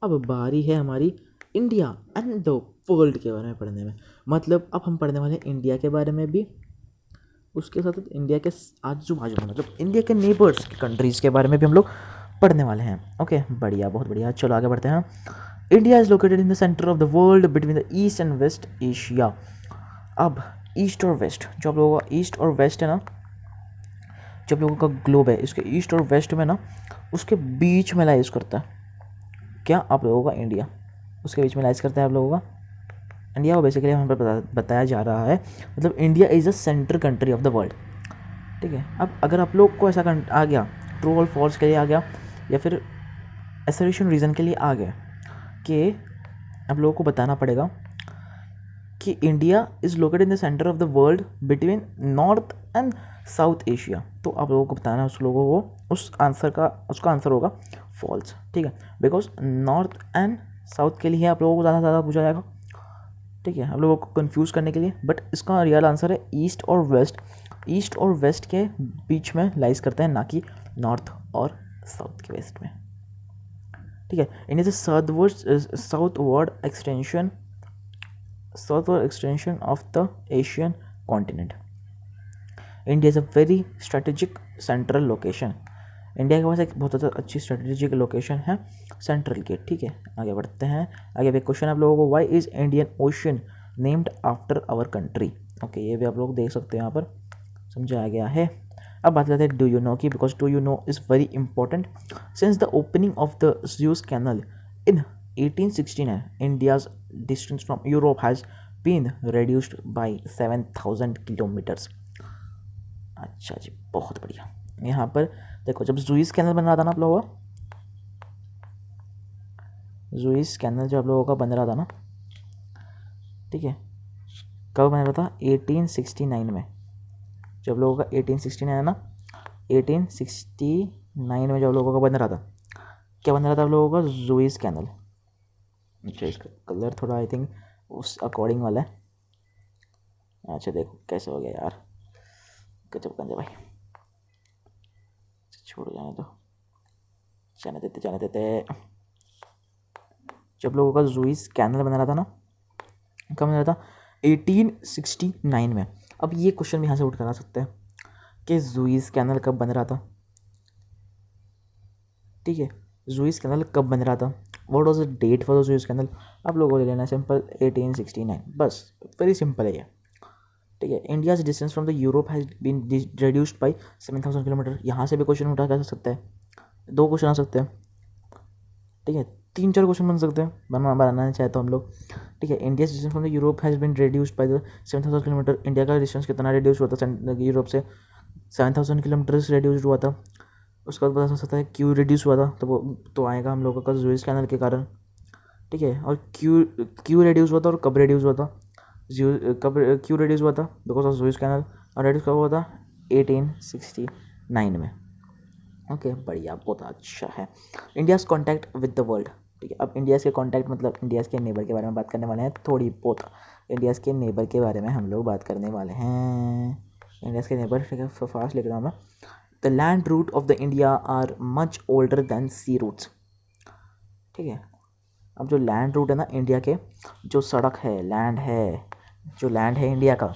अब बारी है हमारी इंडिया एंड द वर्ल्ड के बारे में पढ़ने में, मतलब अब हम पढ़ने वाले इंडिया के बारे में भी, उसके साथ इंडिया के आजू बाजू में, मतलब इंडिया के नेबर्स की कंट्रीज़ के बारे में भी हम लोग पढ़ने वाले हैं। ओके बढ़िया, बहुत बढ़िया। चलो आगे बढ़ते हैं। India is located in the centre of the world between the east and west Asia. अब ईस्ट और वेस्ट, जो आप लोगों का ईस्ट और वेस्ट है ना, जब लोगों का ग्लोब है, इसके ईस्ट और वेस्ट में ना, उसके बीच में लाइज करता है क्या आप लोगों का इंडिया, उसके बीच में लाइज करता है आप लोगों का इंडिया को बेसिकली हमें बताया जा रहा है, मतलब India is a centre country of the world, ठीक है। अब अगर आप लोग को ऐसा आ गया, ट्रू और फॉल्स के लिए आ गया या फिर एसर्शन रीज़न के लिए आ गया कि आप लोगों को बताना पड़ेगा कि India is located in the centre of the world between north and south Asia, तो आप लोगों को बताना है उस लोगों को उसका आंसर होगा फॉल्स। ठीक है, बिकॉज नॉर्थ एंड साउथ के लिए आप लोगों को ज़्यादा पूछा जाएगा। ठीक है, आप लोगों को कंफ्यूज करने के लिए, बट इसका रियल आंसर है ईस्ट और वेस्ट। ईस्ट और वेस्ट के बीच में लाइज करते हैं, ना कि नॉर्थ और साउथ के वेस्ट में। ठीक है, India is southward extension of the Asian continent. India is a very strategic central location. India के पास एक बहुत ज़्यादा अच्छी स्ट्रेटेजिक लोकेशन है सेंट्रल की। ठीक है, आगे बढ़ते हैं। आगे भी क्वेश्चन आप लोगों को, why is Indian ocean named after our country. Okay, ये भी आप लोग देख सकते हैं, यहाँ पर समझाया गया है। अब बात करते हैं डू यू नो की, because do you know is very important. Since the opening of the Suez canal in 1869 India's distance from Europe has been reduced by 7,000 kilometres. अच्छा जी, बहुत बढ़िया। यहाँ पर देखो, जब सुएज कैनल बन रहा था ना आप लोगों का, सुएज कैनल जो आप लोगों का बन रहा था ना, ठीक है, कब बन रहा था? 1869 में। जब लोगों का 1869 है ना, 1869 में जब लोगों का बन रहा था, क्या बन रहा था आप लोगों का? Suez canal. अच्छा, इसका कलर थोड़ा आई थिंक उस अकॉर्डिंग वाला है। अच्छा देखो कैसे हो गया यार, गजब गंजा भाई, छोड़ जाने देते। जब लोगों का सुएज कैनल बना रहा था ना, कब बना रहा था? 1869 में। अब ये क्वेश्चन भी यहाँ से उठ कर आ सकते हैं कि सुएज कैनल कब बन रहा था। ठीक है, सुएज कैनल कब बन रहा था, what was the date for the Suez canal. आप लोगों को ले लेना सिंपल 1869, बस वेरी सिंपल है ये। ठीक है, India's distance from the Europe has been reduced by 7,000 kilometre. यहाँ से भी क्वेश्चन उठा कर सकते हैं, 2 क्वेश्चन आ सकते हैं। ठीक है, 3-4 क्वेश्चन बन सकते हैं बनाना चाहे तो हम लोग। ठीक है, India distance from the Europe has been reduced by the 7,000 kilometre. India का डिस्टेंस कितना रिड्यूस हुआ था यूरोप से? 7,000 किलोमीटर से रिड्यूस हुआ था। उसका बाद बता सकता है क्यों रिड्यूस हुआ था, तो वो तो आएगा हम लोगों का सुएज कैनल के कारण। ठीक है, और क्यों रिड्यूस हुआ था और कब रिड्यूस हुआ था? क्यों रिड्यूस हुआ था? Because of Suez canal. और रिड्यूस कब हुआ था? 1869 में। ओके, बढ़िया, बहुत अच्छा है। India's contact with the world. ठीक है, अब इंडियाज़ के कॉन्टैक्ट मतलब इंडियाज़ के नेबर के बारे में बात करने वाले हैं, थोड़ी बहुत इंडियाज़ के नेबर के बारे में हम लोग बात करने वाले हैं। इंडियाज़ के नेबर, ठीक है, फास्ट लिख रहा हूँ मैं। The land route of the India are much older than sea routes. ठीक है, अब जो लैंड रूट है ना इंडिया के, जो सड़क है, जो लैंड है इंडिया का,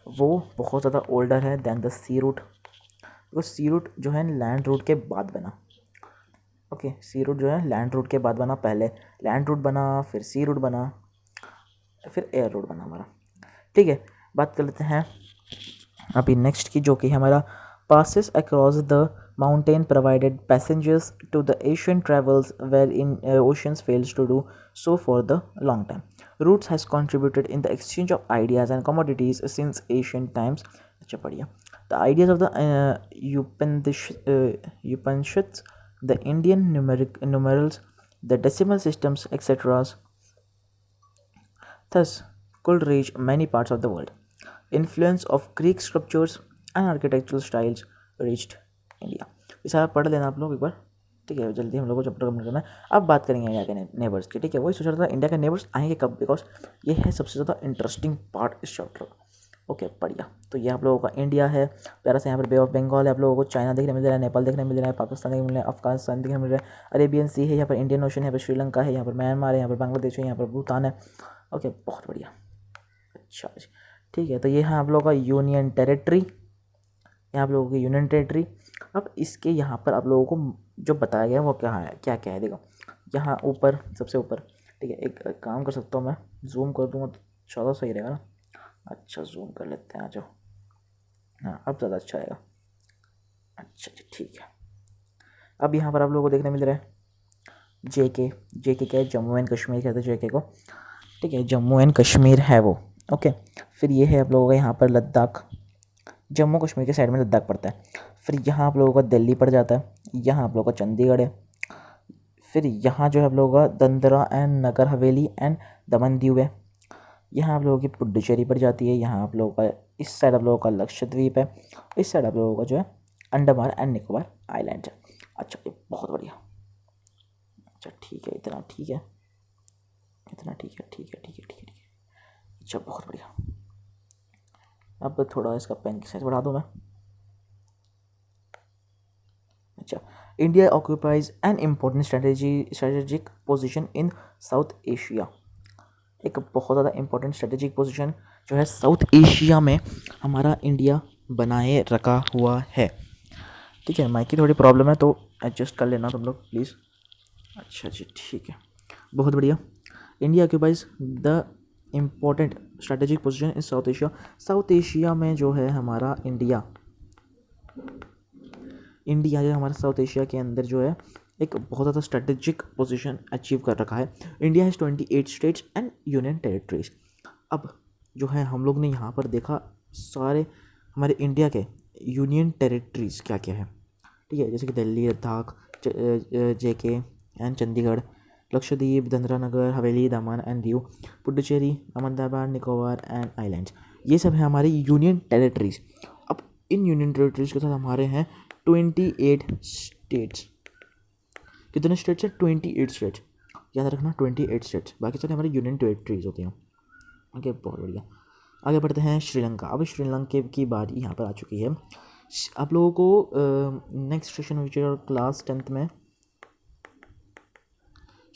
वो बहुत ज़्यादा ओल्डर है than the sea route. Because sea route जो है लैंड रूट के बाद बना। ओके, सी रूट जो है लैंड रूट के बाद बना, पहले लैंड रूट बना, फिर सी रूट बना, फिर एयर रूट बना हमारा। ठीक है, बात कर लेते हैं अभी नेक्स्ट की, जो कि हमारा passes across the mountain provided passengers to the Asian travels wherein oceans fails to do so for the long time. Routes has contributed in the exchange of ideas and commodities since ancient times. अच्छा बढ़िया। The ideas of the Upanishads, the Indian numerals, the decimal systems, etc. thus could reach many parts of the world. Influence of Greek sculptures and architectural styles reached India. ये सारा पढ़ लेना आप लोग एक बार। ठीक है, जल्दी हम लोग को चैप्टर कंप्लीट करना है। अब बात करेंगे इंडिया के नेबर्स की। ठीक है, वही सोच रहा था इंडिया के नेबर्स आएंगे कब, बिकॉज ये है सबसे ज़्यादा इंटरेस्टिंग पार्ट इस चैप्टर का। ओके, बढ़िया। तो ये आप लोगों का इंडिया है, प्यारा सा। यहाँ पर बे ऑफ बंगाल है, आप लोगों को चाइना देखने मिल रहा है, नेपाल देखने मिल रहा है, पाकिस्तान देखने मिल रहा है, अफगानिस्तान देखने मिल रहा है, अरेबियन सी है, यहाँ पर इंडियन ओशन है, यहाँ पर श्रीलंका है, यहाँ पर म्यांमार है, यहाँ पर बांग्लादेश है, यहाँ पर भूटान है। ओके, बहुत बढ़िया। अच्छा जी, ठीक है, तो ये है आप लोगों का यूनियन टेरेटरी, यहाँ आप लोगों की यूनियन टेरेटरी। अब इसके यहाँ पर आप लोगों को जो बताया गया है वो क्या है देखो, यहाँ ऊपर, सबसे ऊपर। ठीक है, एक काम कर सकता हूँ मैं, जूम कर दूँगा तो ज़्यादा सही रहेगा ना। अच्छा, जूम कर लेते हैं, आ जाओ। हाँ, अब ज़्यादा अच्छा आएगा। अच्छा जी, ठीक है। अब यहाँ पर आप लोगों को देखने मिल रहा है JK क्या है? जम्मू एंड कश्मीर कहते हैं JK को। ठीक है, जम्मू एंड कश्मीर है वो। ओके, फिर ये है आप लोगों का यहाँ पर लद्दाख। जम्मू कश्मीर के साइड में लद्दाख पड़ता है। फिर यहाँ आप लोगों का दिल्ली पड़ जाता है, यहाँ आप लोगों का चंडीगढ़ है। फिर यहाँ जो है आप लोगों का दादरा एंड नगर हवेली एंड दमन दीव है। यहाँ आप लोगों की पुडुचेरी पड़ जाती है। यहाँ आप लोगों का इस साइड आप लोगों का लक्षद्वीप है, इस साइड आप लोगों का जो है अंडमान एंड निकोबार आइलैंड है। अच्छा, ये बहुत बढ़िया। अच्छा ठीक है, इतना ठीक है, इतना ठीक है, ठीक है, ठीक है, ठीक है, ठीक है। अच्छा बहुत बढ़िया। अब थोड़ा इसका पेन की साइज बढ़ा दूँ मैं। अच्छा, India occupies an important strategic position in south Asia. एक बहुत ज़्यादा इम्पोर्टेंट स्ट्रेटेजिक पोजीशन जो है साउथ एशिया में हमारा इंडिया बनाए रखा हुआ है। ठीक है, माइक की थोड़ी प्रॉब्लम है तो एडजस्ट कर लेना तुम लोग प्लीज़। अच्छा जी ठीक है, बहुत बढ़िया। India occupies the important strategic position in south Asia. South Asia में जो है हमारा इंडिया जो है हमारा साउथ एशिया के अंदर जो है एक बहुत ज़्यादा स्ट्रेटेजिक पोजीशन अचीव कर रखा है। India has 28 states and union territories. अब जो है हम लोग ने यहाँ पर देखा सारे हमारे इंडिया के यूनियन टेरिटरीज क्या क्या है। ठीक है, जैसे कि Delhi, Ladakh, JK and Chandigarh, Lakshadweep, Dadra Nagar Haveli, Daman and Diu, Puducherry, Andaman Nicobar and islands, ये सब है हमारी यूनियन टेरिटरीज। अब इन यूनियन टेरिटरीज के साथ हमारे हैं 28 स्टेट्स। कितने स्टेट्स हैं? 28 स्टेट्स, याद रखना 28 स्टेट्स। बाकी सारे हमारे यूनियन टेरिटरीज होते हैं। ओके, बहुत बढ़िया। आगे बढ़ते हैं श्रीलंका। अब श्रीलंका की बारी यहाँ पर आ चुकी है। आप लोगों को next session which class 10th में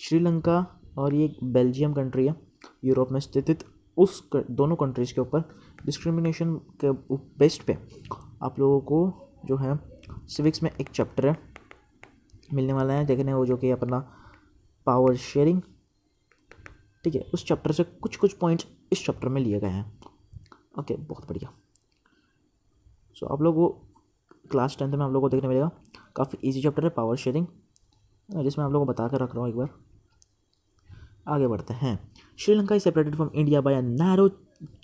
श्रीलंका और ये बेल्जियम कंट्री है यूरोप में स्थित, उस दोनों कंट्रीज़ के ऊपर डिस्क्रिमिनेशन के बेस्ट पे आप लोगों को जो है सिविक्स में एक चैप्टर है मिलने वाला है देखने वो, जो कि अपना पावर शेयरिंग। ठीक है, उस चैप्टर से कुछ कुछ पॉइंट्स इस चैप्टर में लिए गए हैं। ओके, बहुत बढ़िया। सो आप लोग वो क्लास 10th में आप लोगों को देखने मिलेगा। काफ़ी इजी चैप्टर है पावर शेयरिंग, जिसमें आप लोगों को बता कर रख रहा हूँ एक बार। आगे बढ़ते हैं। Sri Lanka is separated from India by a narrow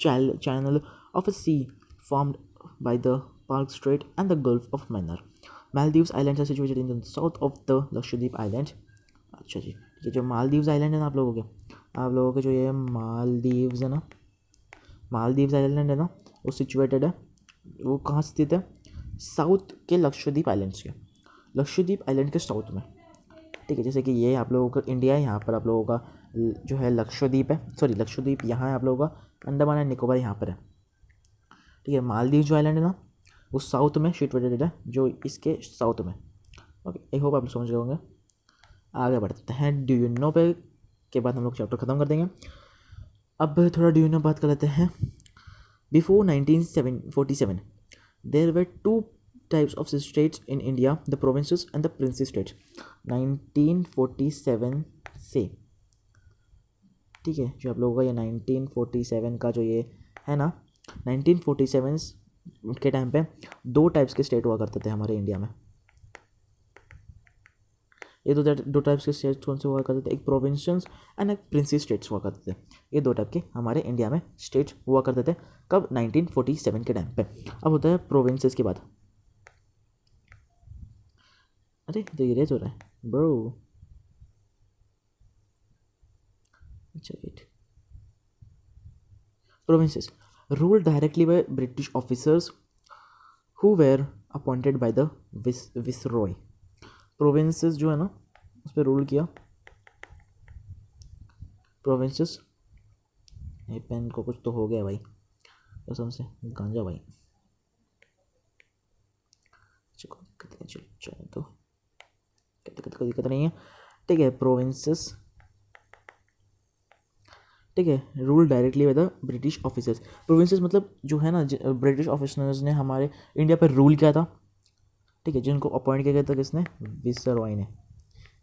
channel of a sea formed by the Palk strait and the gulf of Mannar. Maldives islands are situated in the south of the Lakshadweep island. अच्छा जी, ये जो मालदीव्स आइलैंड है ना आप लोगों के जो ये मालदीव्स है ना, मालदीव्स आइलैंड है ना, वो सिचुएटेड है, वो कहाँ स्थित है? साउथ के लक्षद्वीप आइलैंड्स के, लक्षद्वीप आइलैंड के साउथ में। ठीक है, जैसे कि ये आप लोगों का इंडिया है, यहाँ पर आप लोगों का जो है लक्षद्वीप है, सॉरी लक्षद्वीप यहाँ है, आप लोगों का अंडमान एंड निकोबार यहाँ पर है। ठीक है, मालदीव जो आइलैंड है ना वो साउथ में सिचुएटेड है, जो इसके साउथ में। ओके, आई होप आप समझ गए होंगे। आगे बढ़ते हैं डू यू नो पे के बाद हम लोग चैप्टर ख़त्म कर देंगे। अब थोड़ा डू यू नो बात कर लेते हैं। Before 1947 there were 2 types of states in India, the provinces and the princely states। 1947 से, ठीक है, जो आप लोगों का ये 1947 का जो ये है ना, 1947 के टाइम पे 2 टाइप्स के स्टेट हुआ करते थे हमारे इंडिया में। ये दो टाइप्स के स्टेट्स कौन से हुआ करते थे? एक प्रोविंसेस एंड एक प्रिंसी स्टेट्स हुआ करते थे। ये 2 टाइप के हमारे इंडिया में स्टेट्स हुआ करते थे। कब? 1947 के टाइम पे। अब होता है प्रोविंसेस के बाद। अरे तो ये रेज हो रहा है ब्रो। अच्छा wait. Provinces ruled directly by British officers who were appointed by the viceroy. Provinces जो है ना उस पर रूल किया प्रोविंसेस। ये पेन को कुछ तो हो गया भाई, कसम से गांजा भाई। चलो तो कोई दिक्कत नहीं है। ठीक है, प्रोविंसेस, ठीक है, rule directly by the British officers. Provinces मतलब जो है ना ब्रिटिश ऑफिसर्स ने हमारे इंडिया पर रूल किया था। ठीक है, जिनको अपॉइंट किया गया था किसने? विसरॉय ने।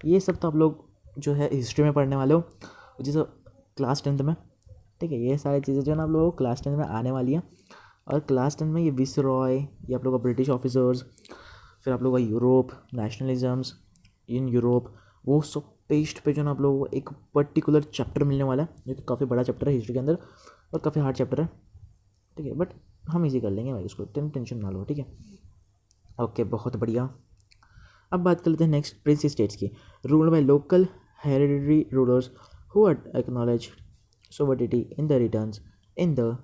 ये सब तो आप लोग जो है हिस्ट्री में पढ़ने वाले हो, जैसे क्लास 10th में। ठीक है, ये सारी चीज़ें जो है ना आप लोगों को क्लास 10th में आने वाली हैं। और क्लास 10th में ये विसरॉय, ये आप लोगों का ब्रिटिश ऑफिसर्स, फिर आप लोगों का यूरोप, नेशनलिज्म्स इन यूरोप, वो सब पेस्ट पे जो ना आप लोगों को एक पर्टिकुलर चैप्टर मिलने वाला है, जो कि काफ़ी बड़ा चैप्टर है हिस्ट्री के अंदर और काफ़ी हार्ड चैप्टर है। ठीक है, बट हम इजी कर लेंगे भाई इसको, तुम टेंशन ना लो, ठीक है। ओके, बहुत बढ़िया। अब बात कर लेते हैं नेक्स्ट प्रिंस स्टेट्स की। Ruled by local hereditary rulers who acknowledge sovereignty in the returns in the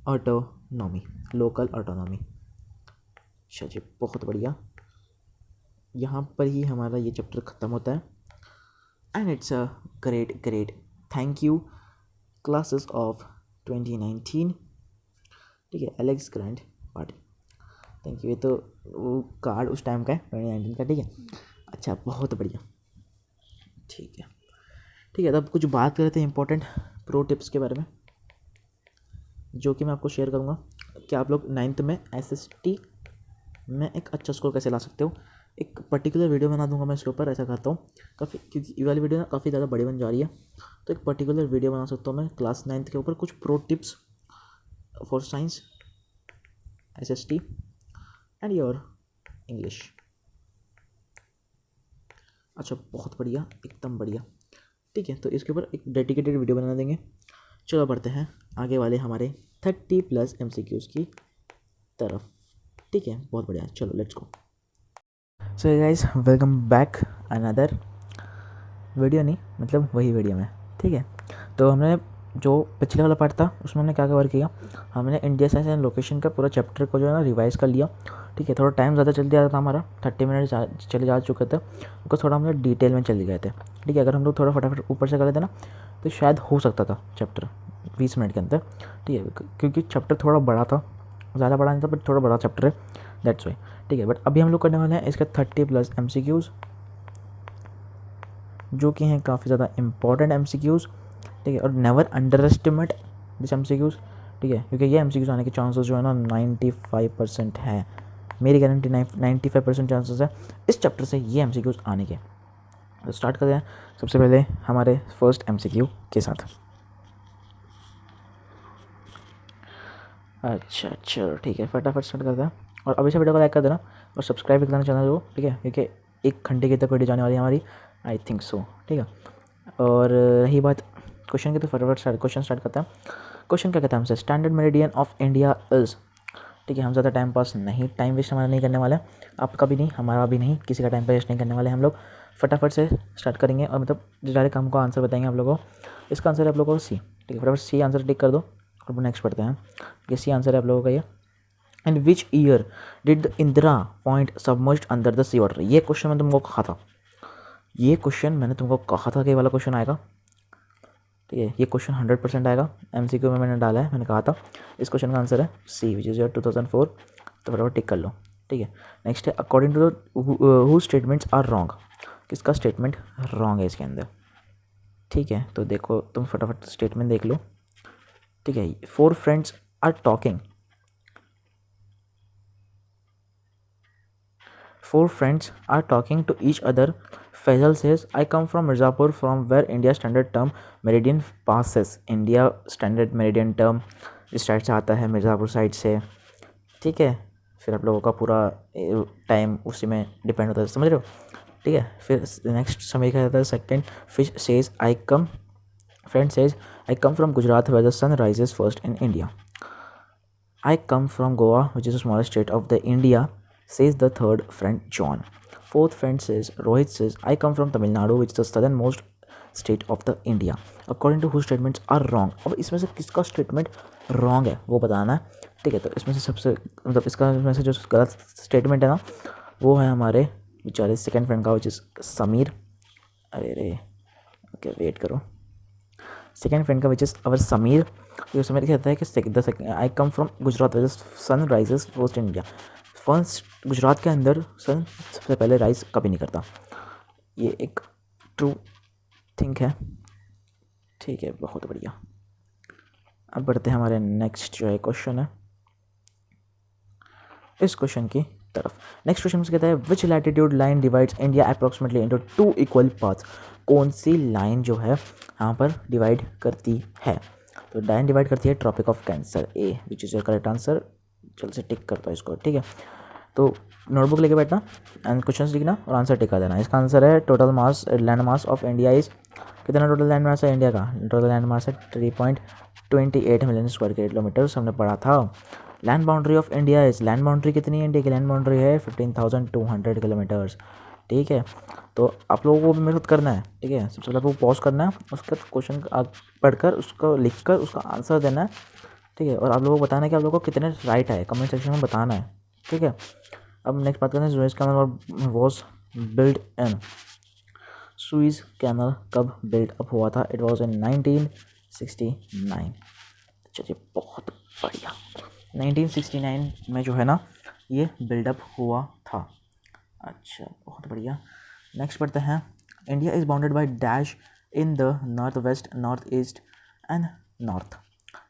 autonomy, local autonomy. अच्छा जी, बहुत बढ़िया। यहाँ पर ही हमारा ये चैप्टर ख़त्म होता है। And it's a great thank you classes of 2019, ठीक है, Alex grand party, thank you. ये तो वो कार्ड उस टाइम का है 2019 का, ठीक है। अच्छा, बहुत बढ़िया, ठीक है। ठीक है, तब कुछ बात कर रहे थे इंपॉर्टेंट प्रो टिप्स के बारे में, जो कि मैं आपको शेयर करूँगा कि आप लोग 9th में SST में एक अच्छा स्कोर कैसे ला सकते हो। एक पर्टिकुलर वीडियो बना दूंगा मैं इसके ऊपर, ऐसा करता हूँ काफ़ी, क्योंकि ये वाली वीडियो ना काफ़ी ज़्यादा बड़ी बन जा रही है, तो एक पर्टिकुलर वीडियो बना सकता हूँ मैं क्लास 9th के ऊपर, कुछ pro tips for science, SST and your English. अच्छा, बहुत बढ़िया, एकदम बढ़िया, ठीक है। तो इसके ऊपर एक डेडिकेटेड वीडियो बना देंगे। चलो बढ़ते हैं आगे वाले हमारे 30+ MCQs की तरफ, ठीक है। बहुत बढ़िया, चलो let's go. So guys, welcome back another video, नहीं मतलब वही वीडियो में, ठीक है। तो हमने जो पिछले वाला पार्ट था उसमें हमने क्या कवर किया, हमने इंडिया साइंस एंड लोकेशन का पूरा चैप्टर को जो है ना रिवाइज़ कर लिया, ठीक है। थोड़ा टाइम ज़्यादा चल दिया था हमारा, 30 मिनट चले जा चुके थे, उसको थोड़ा हम लोग डिटेल में चले गए थे, ठीक है। अगर हम लोग थोड़ा फटाफट ऊपर से कर लेते ना तो शायद हो सकता था चैप्टर 20 मिनट के अंदर, ठीक है, क्योंकि चैप्टर थोड़ा बड़ा था, ज़्यादा बड़ा नहीं था बट थोड़ा बड़ा चैप्टर है, दैट्स वाई, ठीक है। बट अभी हम लोग करने वाले हैं इसके 30+ MCQs, जो कि हैं काफ़ी ज़्यादा इंपॉर्टेंट MCQs, ठीक है। और never under estimate this MCQs, ठीक है, क्योंकि ये MCQs आने के चांसेस जो है ना 95% है, मेरी गारंटी 95% चांसेस है इस चैप्टर से ये MCQs आने के। तो स्टार्ट करते हैं सबसे पहले हमारे फर्स्ट MCQ के साथ। अच्छा, चलो ठीक है, फटाफट स्टार्ट करते हैं। और अभी से वीडियो को लाइक कर देना और सब्सक्राइब भी करना चैनल को, ठीक है, क्योंकि 1 घंटे की तक वीडियो जाने वाली है हमारी, आई थिंक सो, ठीक है। और रही बात क्वेश्चन की, तो फटाफट क्वेश्चन स्टार्ट करते हैं। क्वेश्चन क्या कहता है हमसे, standard meridian of India is, ठीक है। हम ज़्यादा टाइम पास नहीं, टाइम वेस्ट हमारा नहीं करने वाला है, आपका भी नहीं, हमारा भी नहीं, किसी का टाइम वेस्ट नहीं करने वाले हम लोग, फटाफट से स्टार्ट करेंगे और मतलब डायरेक्ट हमको आंसर बताएंगे आप लोगों को। इसका आंसर है आप लोगों को सी, ठीक है। फटाफट सी आंसर टिक कर दो और नेक्स्ट पढ़ते हैं। ये सी आंसर है आप लोगों का ये। And which year did the Indira point submerged under the sea water, ये क्वेश्चन मैंने तुमको कहा था, ये क्वेश्चन मैंने तुमको कहा था कि ये वाला क्वेश्चन आएगा, ठीक है। ये क्वेश्चन 100% आएगा, MCQ में मैंने डाला है, मैंने कहा था। इस क्वेश्चन का आंसर है सी, विच इज़ ईयर 2004, तो फटाफट टिक कर लो, ठीक है। नेक्स्ट है, according to the who statements are wrong, किसका स्टेटमेंट रॉन्ग है इसके अंदर, ठीक है। तो देखो तुम फटाफट स्टेटमेंट देख लो, ठीक है। 4 friends are talking, 4 friends are talking to each other. Faisal says, I come from Mirzapur, from where India standard term meridian passes. India standard meridian term इस साइड से आता है, मिर्ज़ापुर साइड से, ठीक है। फिर आप लोगों का पूरा टाइम उसी में डिपेंड होता है, समझ रहे हो, ठीक है। फिर नेक्स्ट समय क्या आता है, second, fish says I come, friend says I come from Gujarat where the sun rises first in India. I come from Goa, which is the smallest state of the India, says the third friend John. Fourth friend says, Rohit says, I come from Tamil Nadu, which is the southernmost state of the India. According to whose statements are wrong. अब इसमें से किसका statement wrong है वो बताना है, ठीक है। तो इसमें से सबसे मतलब इसमें से जो गलत स्टेटमेंट है ना, वो है हमारे बेचारे सेकेंड फ्रेंड का, विच इज़ समीर। अरे ओके, वेट करो, सेकेंड फ्रेंड का विच इज़ अवर समीर। तो समीर कहता है कि I come from Gujarat where sun rises first in India, first Gujarat के अंदर सन सबसे पहले राइज कभी नहीं करता, ये एक ट्रू थिंक है, ठीक है। बहुत बढ़िया, अब बढ़ते हैं हमारे नेक्स्ट जो है क्वेश्चन है, इस क्वेश्चन की तरफ। नेक्स्ट क्वेश्चन में कहता है, which latitude line divides India approximately into 2 equal parts, कौन सी लाइन जो है यहाँ पर डिवाइड करती है, तो लाइन डिवाइड करती है tropic of cancer, A, which is your correct answer. चल से टिक करता है इसको, ठीक है। तो नोटबुक लेके बैठना एंड क्वेश्चन लिखना और आंसर टिक कर देना। इसका आंसर है, total mass land mass of India is कितना टोटल लैंड मास है इंडिया का? टोटल लैंड मास है 3.28 मिलियन स्क्वायर किलोमीटर्स हमने पढ़ा था। Land boundary of India is, land boundary कितनी है इंडिया की? लैंड बाउंड्री है 15,200 किलोमीटर्स। ठीक है, तो आप लोगों को भी मेहनत करना है। ठीक है, सबसे पहले आपको पॉज करना है, उसका क्वेश्चन पढ़कर उसको लिखकर उसका आंसर देना है। ठीक है, और आप लोगों को बताना है कि आप लोगों को कितने राइट है, कमेंट सेक्शन में बताना है। ठीक है, अब नेक्स्ट बात करते हैं Suez canal was build in, Suez canal कब बिल्ड अप हुआ था? It was in 1969। चलिए बहुत बढ़िया, 1969 में जो है ना ये बिल्डअप हुआ था। अच्छा बहुत बढ़िया। नेक्स्ट पढ़ते हैं, India is bounded by dash in the north west, north east and north.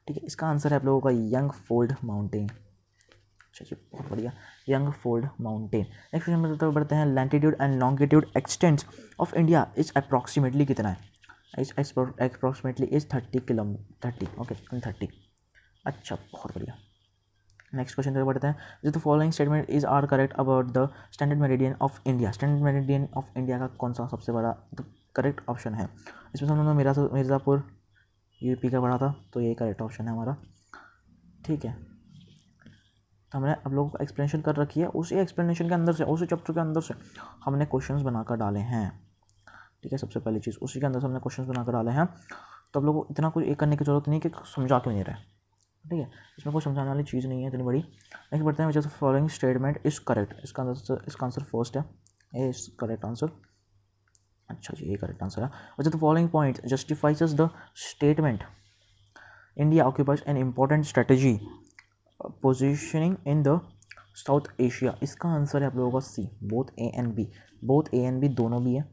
ठीक है, इसका आंसर है आप लोगों का यंग फोल्ड माउंटेन। चलिए बहुत बढ़िया, young fold mountain. Next question में तो बढ़ते हैं, latitude and longitude expanse of India is approximately कितना है? Is approximately is 30 okay 30। अच्छा बहुत बढ़िया। नेक्स्ट क्वेश्चन पे बढ़ते हैं, जो the following statement is are correct about the standard meridian of India. Standard meridian of India का कौन सा सबसे बड़ा करेक्ट ऑप्शन है? इसमें हमने मिर्ज़ापुर यूपी का पढ़ा था, तो ये करेक्ट ऑप्शन है हमारा। ठीक है, तो हमने आप लोगों को एक्सप्लेनेशन कर रखी है, उसी एक्सप्लेनेशन के अंदर से, उसी चैप्टर के अंदर से हमने क्वेश्चंस बनाकर डाले हैं। ठीक है, सबसे पहली चीज़ उसी के अंदर से हमने क्वेश्चंस बनाकर डाले हैं, तो आप लोगों को इतना कोई एक करने की जरूरत नहीं कि समझा क्यों नहीं रहे। ठीक है, इसमें कोई समझाने वाली चीज़ नहीं है इतनी बड़ी। नेक्स्ट बढ़ते हैं, which is following statement is correct. इसका आंसर फर्स्ट है, ए इज करेक्ट आंसर। अच्छा जी, ये करेक्ट आंसर है। Which is the following point justifies the statement India occupies an important strategy positioning in the South Asia. इसका answer है आप लोगों का C, both A and B, both A and B दोनों भी है।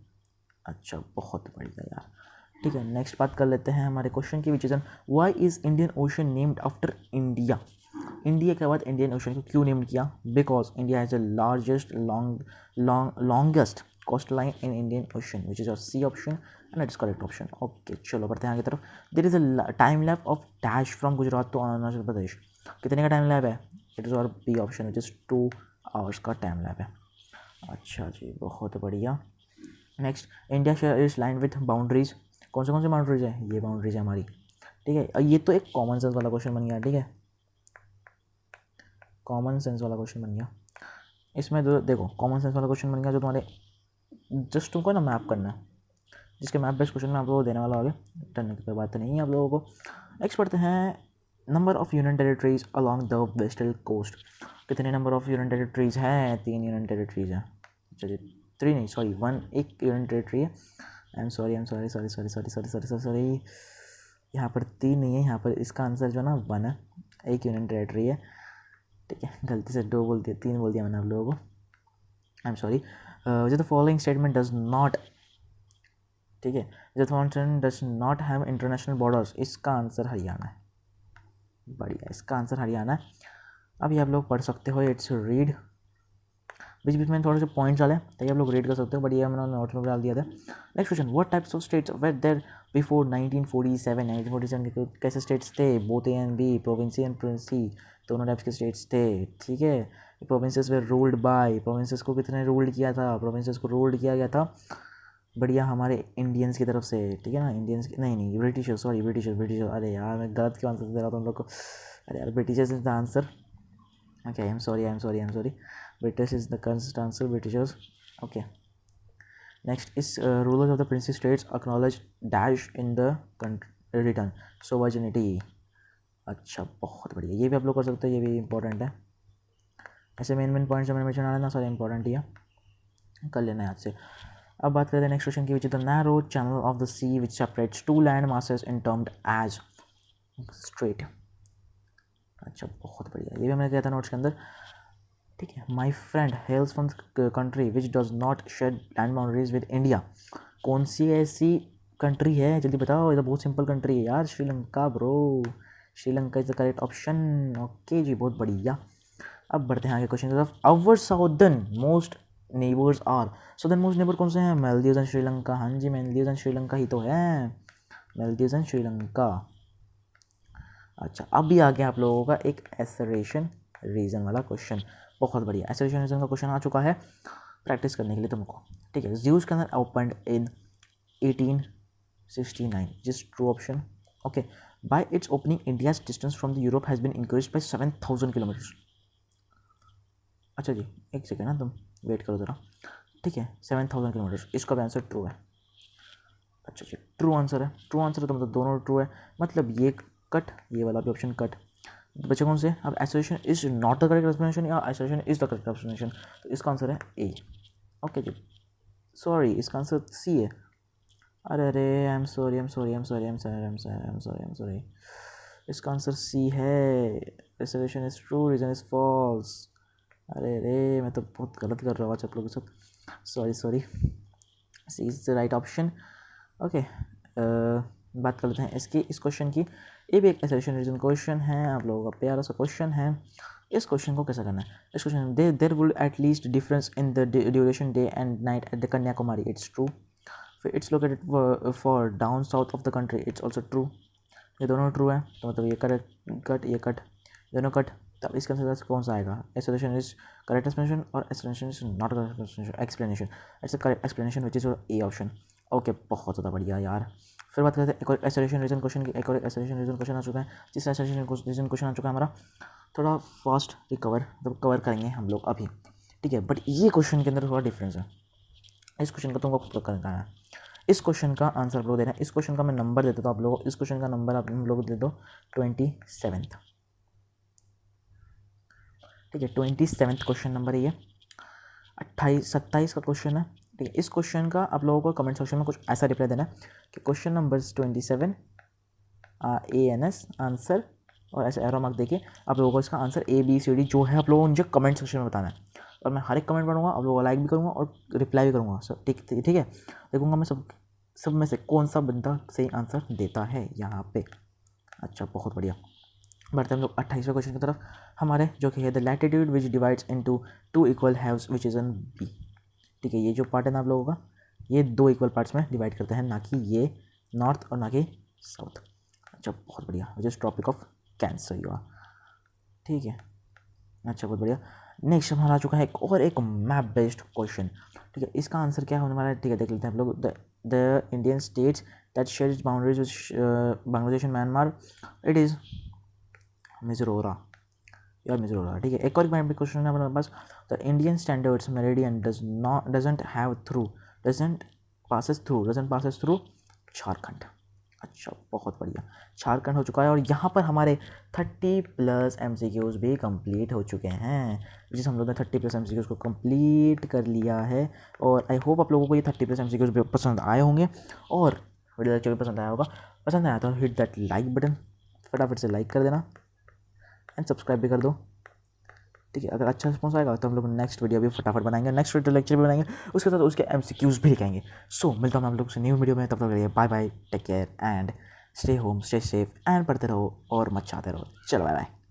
अच्छा बहुत बढ़िया यार। ठीक है, नेक्स्ट बात कर लेते हैं हमारे क्वेश्चन की, which is why is Indian ocean named after India. India के बाद इंडियन ओशन को क्यों नेम किया? Because India has the largest longest coastline in Indian Ocean, which is your C option and it is correct option. Okay चलो बढ़ते हैं आगे तरफ। There is a time lap of dash from Gujarat to Arunachal Pradesh. कितने का time lap है? It is और B option, which is 2 hours का टाइम लैप है। अच्छा जी बहुत बढ़िया। Next, India is line with boundaries. कौन से बाउंड्रीज है? ये बाउंड्रीज है हमारी। ठीक है, ये तो एक कॉमन सेंस वाला क्वेश्चन बन गया। ठीक है, कॉमन सेंस वाला क्वेश्चन बन गया। इसमें तो देखो कॉमन सेंस वाला क्वेश्चन बन गया, जो तुम्हारे जस्ट तुमको ना मैप करना है, जिसके मैप बेस्ड क्वेश्चन में आप लोगों को देने वाला आगे, करने की कोई बात नहीं है आप लोगों को। नेक्स्ट पढ़ते हैं, number of union territories along the western coast. कितने नंबर ऑफ यूनियन टेरिटरीज हैं? 3 यूनियन टेरिटरीज हैं। चलिए 3 नहीं, सॉरी 1, एक यूनियन टेरिटरी है। आई एम सॉरी यहाँ पर 3 नहीं है, यहाँ पर इसका आंसर जो है ना 1 है, एक यूनियन टेरिटरी है। ठीक है, गलती से 2 बोल दिया, 3 बोल दिया मैंने आप लोगों को, आई एम सॉरी। जो the following statement does not, ठीक है, जो following does not have international borders. इसका आंसर हरियाणा है। बढ़िया, इसका आंसर हरियाणा है। अभी आप लोग पढ़ सकते हो, इट्स रीड, बीच बीच में थोड़े से पॉइंट्स डाले ताकि आप लोग रीड कर सकते हो, बट ये मैंने नोट में डाल दिया था। Next question, what types of states were there before 1947। 1947 के कैसे स्टेट्स थे? Both A and B, province and princely, दोनों टाइप्स के स्टेट्स थे। ठीक है, provinces were ruled by, provinces को कितने रूल्ड किया था? प्रोविंसेस को रूल्ड किया गया था बढ़िया हमारे इंडियंस की तरफ से। ठीक है ना, इंडियंस नहीं ब्रिटिशर्स, सॉरी ब्रिटिशर्स। अरे यार मैं गलत क्यों आंसर दे रहा था उन लोग को। अरे यार, Britishers is the answer. Okay, I'm sorry. British is the correct answer, Britishers. Okay. Next is rulers of the princely states acknowledged dash in the return sovereignty. अच्छा बहुत बढ़िया, ये भी आप लोग कर सकते हो, ये भी इंपॉर्टेंट है। ऐसे मेन पॉइंट्स जो मैंने मेंशन आ रहा है ना, सारे इंपॉर्टेंट ही है, कर लेना याद से। अब बात करते हैं नेक्स्ट क्वेश्चन की, which is the narrow channel of the sea which separates 2 land masses in termed as strait. अच्छा बहुत बढ़िया, ये भी मैंने किया था नोट्स के अंदर। ठीक है, my friend हेल्स from country which does not share land boundaries with India. कौन सी ऐसी कंट्री है, जल्दी बताओ, ये तो बहुत सिंपल कंट्री है यार, Sri Lanka bro. Sri Lanka is the correct option. Okay जी, बहुत बढ़िया। अब बढ़ते हैं आगे क्वेश्चन की तरफ। Our southern most neighbours are, southern most neighbour कौन से हैं? मालदीव्स एंड श्रीलंका। हाँ जी, मालदीव्स एंड श्रीलंका ही तो है, मालदीव्स एंड श्रीलंका। अच्छा, अब भी आ गया आप लोगों का एक एसरेशन रीजन वाला क्वेश्चन। बहुत बढ़िया, एसरेशन रीजन का क्वेश्चन आ चुका है प्रैक्टिस करने के लिए तुमको। ठीक है, Suez canal opened in 18 69 just true option. Okay, by its opening India's distance from the Europe has been increased by 7,000 kilometers. अच्छा जी, एक सेकेंड ना, तुम वेट करो ज़रा, ठीक है, 7,000 किलोमीटर, इसका भी आंसर ट्रू है। अच्छा जी, ट्रू आंसर है, ट्रू आंसर है तो मतलब दोनों ट्रू है, मतलब ये कट, ये वाला भी ऑप्शन कट। बच्चे कौन से? अब association is not the correct explanation या association is the correct explanation, तो इसका आंसर है ए। ओके जी, सॉरी, इसका आंसर सी है। अरे अरे, I am sorry, I am sorry, I am sorry, I am sorry, I am sorry, I am sorry, I am sorry, इसका answer C है। Association is true, reason is false. अरे रे, मैं तो बहुत गलत कर रहा हूँ आज आप लोगों के साथ, sorry sorry. C is the right option. Okay, बात कर लेते हैं इसकी, इस क्वेश्चन की। ये भी एक एसोसिएशन रीजन क्वेश्चन है, आप लोगों का प्यारा सा क्वेश्चन है। इस क्वेश्चन को कैसे करना है? इस question there will at least difference in the duration day and night at the Kanyakumari, it's true. फिर it's located for down south of the country, it's also true. ये दोनों ट्रू है, तो मतलब ये कट, ये कट, दोनों कट। तब इसका आंसर कौन सा आएगा? एसोसिएशन इज करेक्ट एक्सप्लेनेशन और association is not correct explanation. It's correct explanation which is A option. Okay, बहुत ज़्यादा बढ़िया यार। फिर बात करते हैं एक और एसोसिएशन रीजन क्वेश्चन की। एक और एसोसिएशन रीजन क्वेश्चन आ चुका है, तीसरा एसोसिएशन रीजन क्वेश्चन आ चुका है हमारा। थोड़ा फास्ट रिकवर मतलब कवर करेंगे हम लोग अभी, ठीक है, बट ये क्वेश्चन के अंदर थोड़ा डिफरेंस है। इस क्वेश्चन का तुमको खुद करना है। इस क्वेश्चन का आंसर आप लोग देना है। इस क्वेश्चन का मैं नंबर देता हूँ आप लोगों को, इस क्वेश्चन का नंबर आप लोग दे दो 27th, ठीक है, 27th क्वेश्चन नंबर है ये। 27 का क्वेश्चन है, ठीक है। इस क्वेश्चन का आप लोगों को कमेंट सेक्शन में कुछ ऐसा रिप्लाई देना है कि क्वेश्चन नंबर 27 ANS आंसर, और ऐसे एरो मार्क देखिए आप लोगों को इसका आंसर ABCD जो है आप लोगों को मुझे कमेंट सेक्शन में बताना है, और मैं हर एक कमेंट पढ़ूंगा, आप लोगों को लाइक भी करूँगा और रिप्लाई भी करूँगा सब, ठीक है। देखूँगा मैं सब में से कौन सा बंदा सही आंसर देता है यहाँ पे। अच्छा, बहुत बढ़िया। बढ़ते हम लोग 28वें क्वेश्चन की तरफ। हमारे जो कि है the latitude which divides into 2 equal halves which is in B, ठीक है। ये जो पार्ट है ना आप लोगों का, ये 2 इक्वल पार्ट्स में डिवाइड करते हैं, ना कि ये नॉर्थ और ना कि साउथ। अच्छा, बहुत बढ़िया, which is topic of cancer you are, ठीक है। अच्छा, बहुत बढ़िया। नेक्स्ट हमारा आ चुका है एक मैप बेस्ड क्वेश्चन, ठीक है। इसका आंसर क्या होने वाला है, ठीक है, देख लेते हैं हम लोग। The Indian states that shares boundaries with Bangladesh and Myanmar, it is Mizoram, यार मिजोरम, ठीक है। एक और मैप क्वेश्चन है हमारे पास। The Indian standards meridian doesn't passes through Jharkhand. अच्छा, बहुत बढ़िया, झारखंड हो चुका है। और यहाँ पर हमारे 30+ MCQs भी कंप्लीट हो चुके हैं, जिस हम लोग ने 30+ MCQs को कंप्लीट कर लिया है। और आई होप आप लोगों को ये 30+ MCQs पसंद आए होंगे, और वीडियो लेक्चर भी पसंद आया होगा। पसंद आया तो हिट दैट लाइक बटन, फटाफट से लाइक कर देना एंड सब्सक्राइब भी कर दो, ठीक है। अगर अच्छा रिस्पॉन्स आएगा तो हम लोग नेक्स्ट वीडियो भी फटाफट बनाएंगे, नेक्स्ट वीडियो लेक्चर भी बनाएंगे, उसके साथ उसके MCQs भी दिखाएंगे। सो मिलता हूँ मैं आप लोगों से न्यू वीडियो में, तब तक के लिए bye bye, take care and stay home, stay safe and पढ़ते रहो और मचाते रहो। चलो बाय बाय।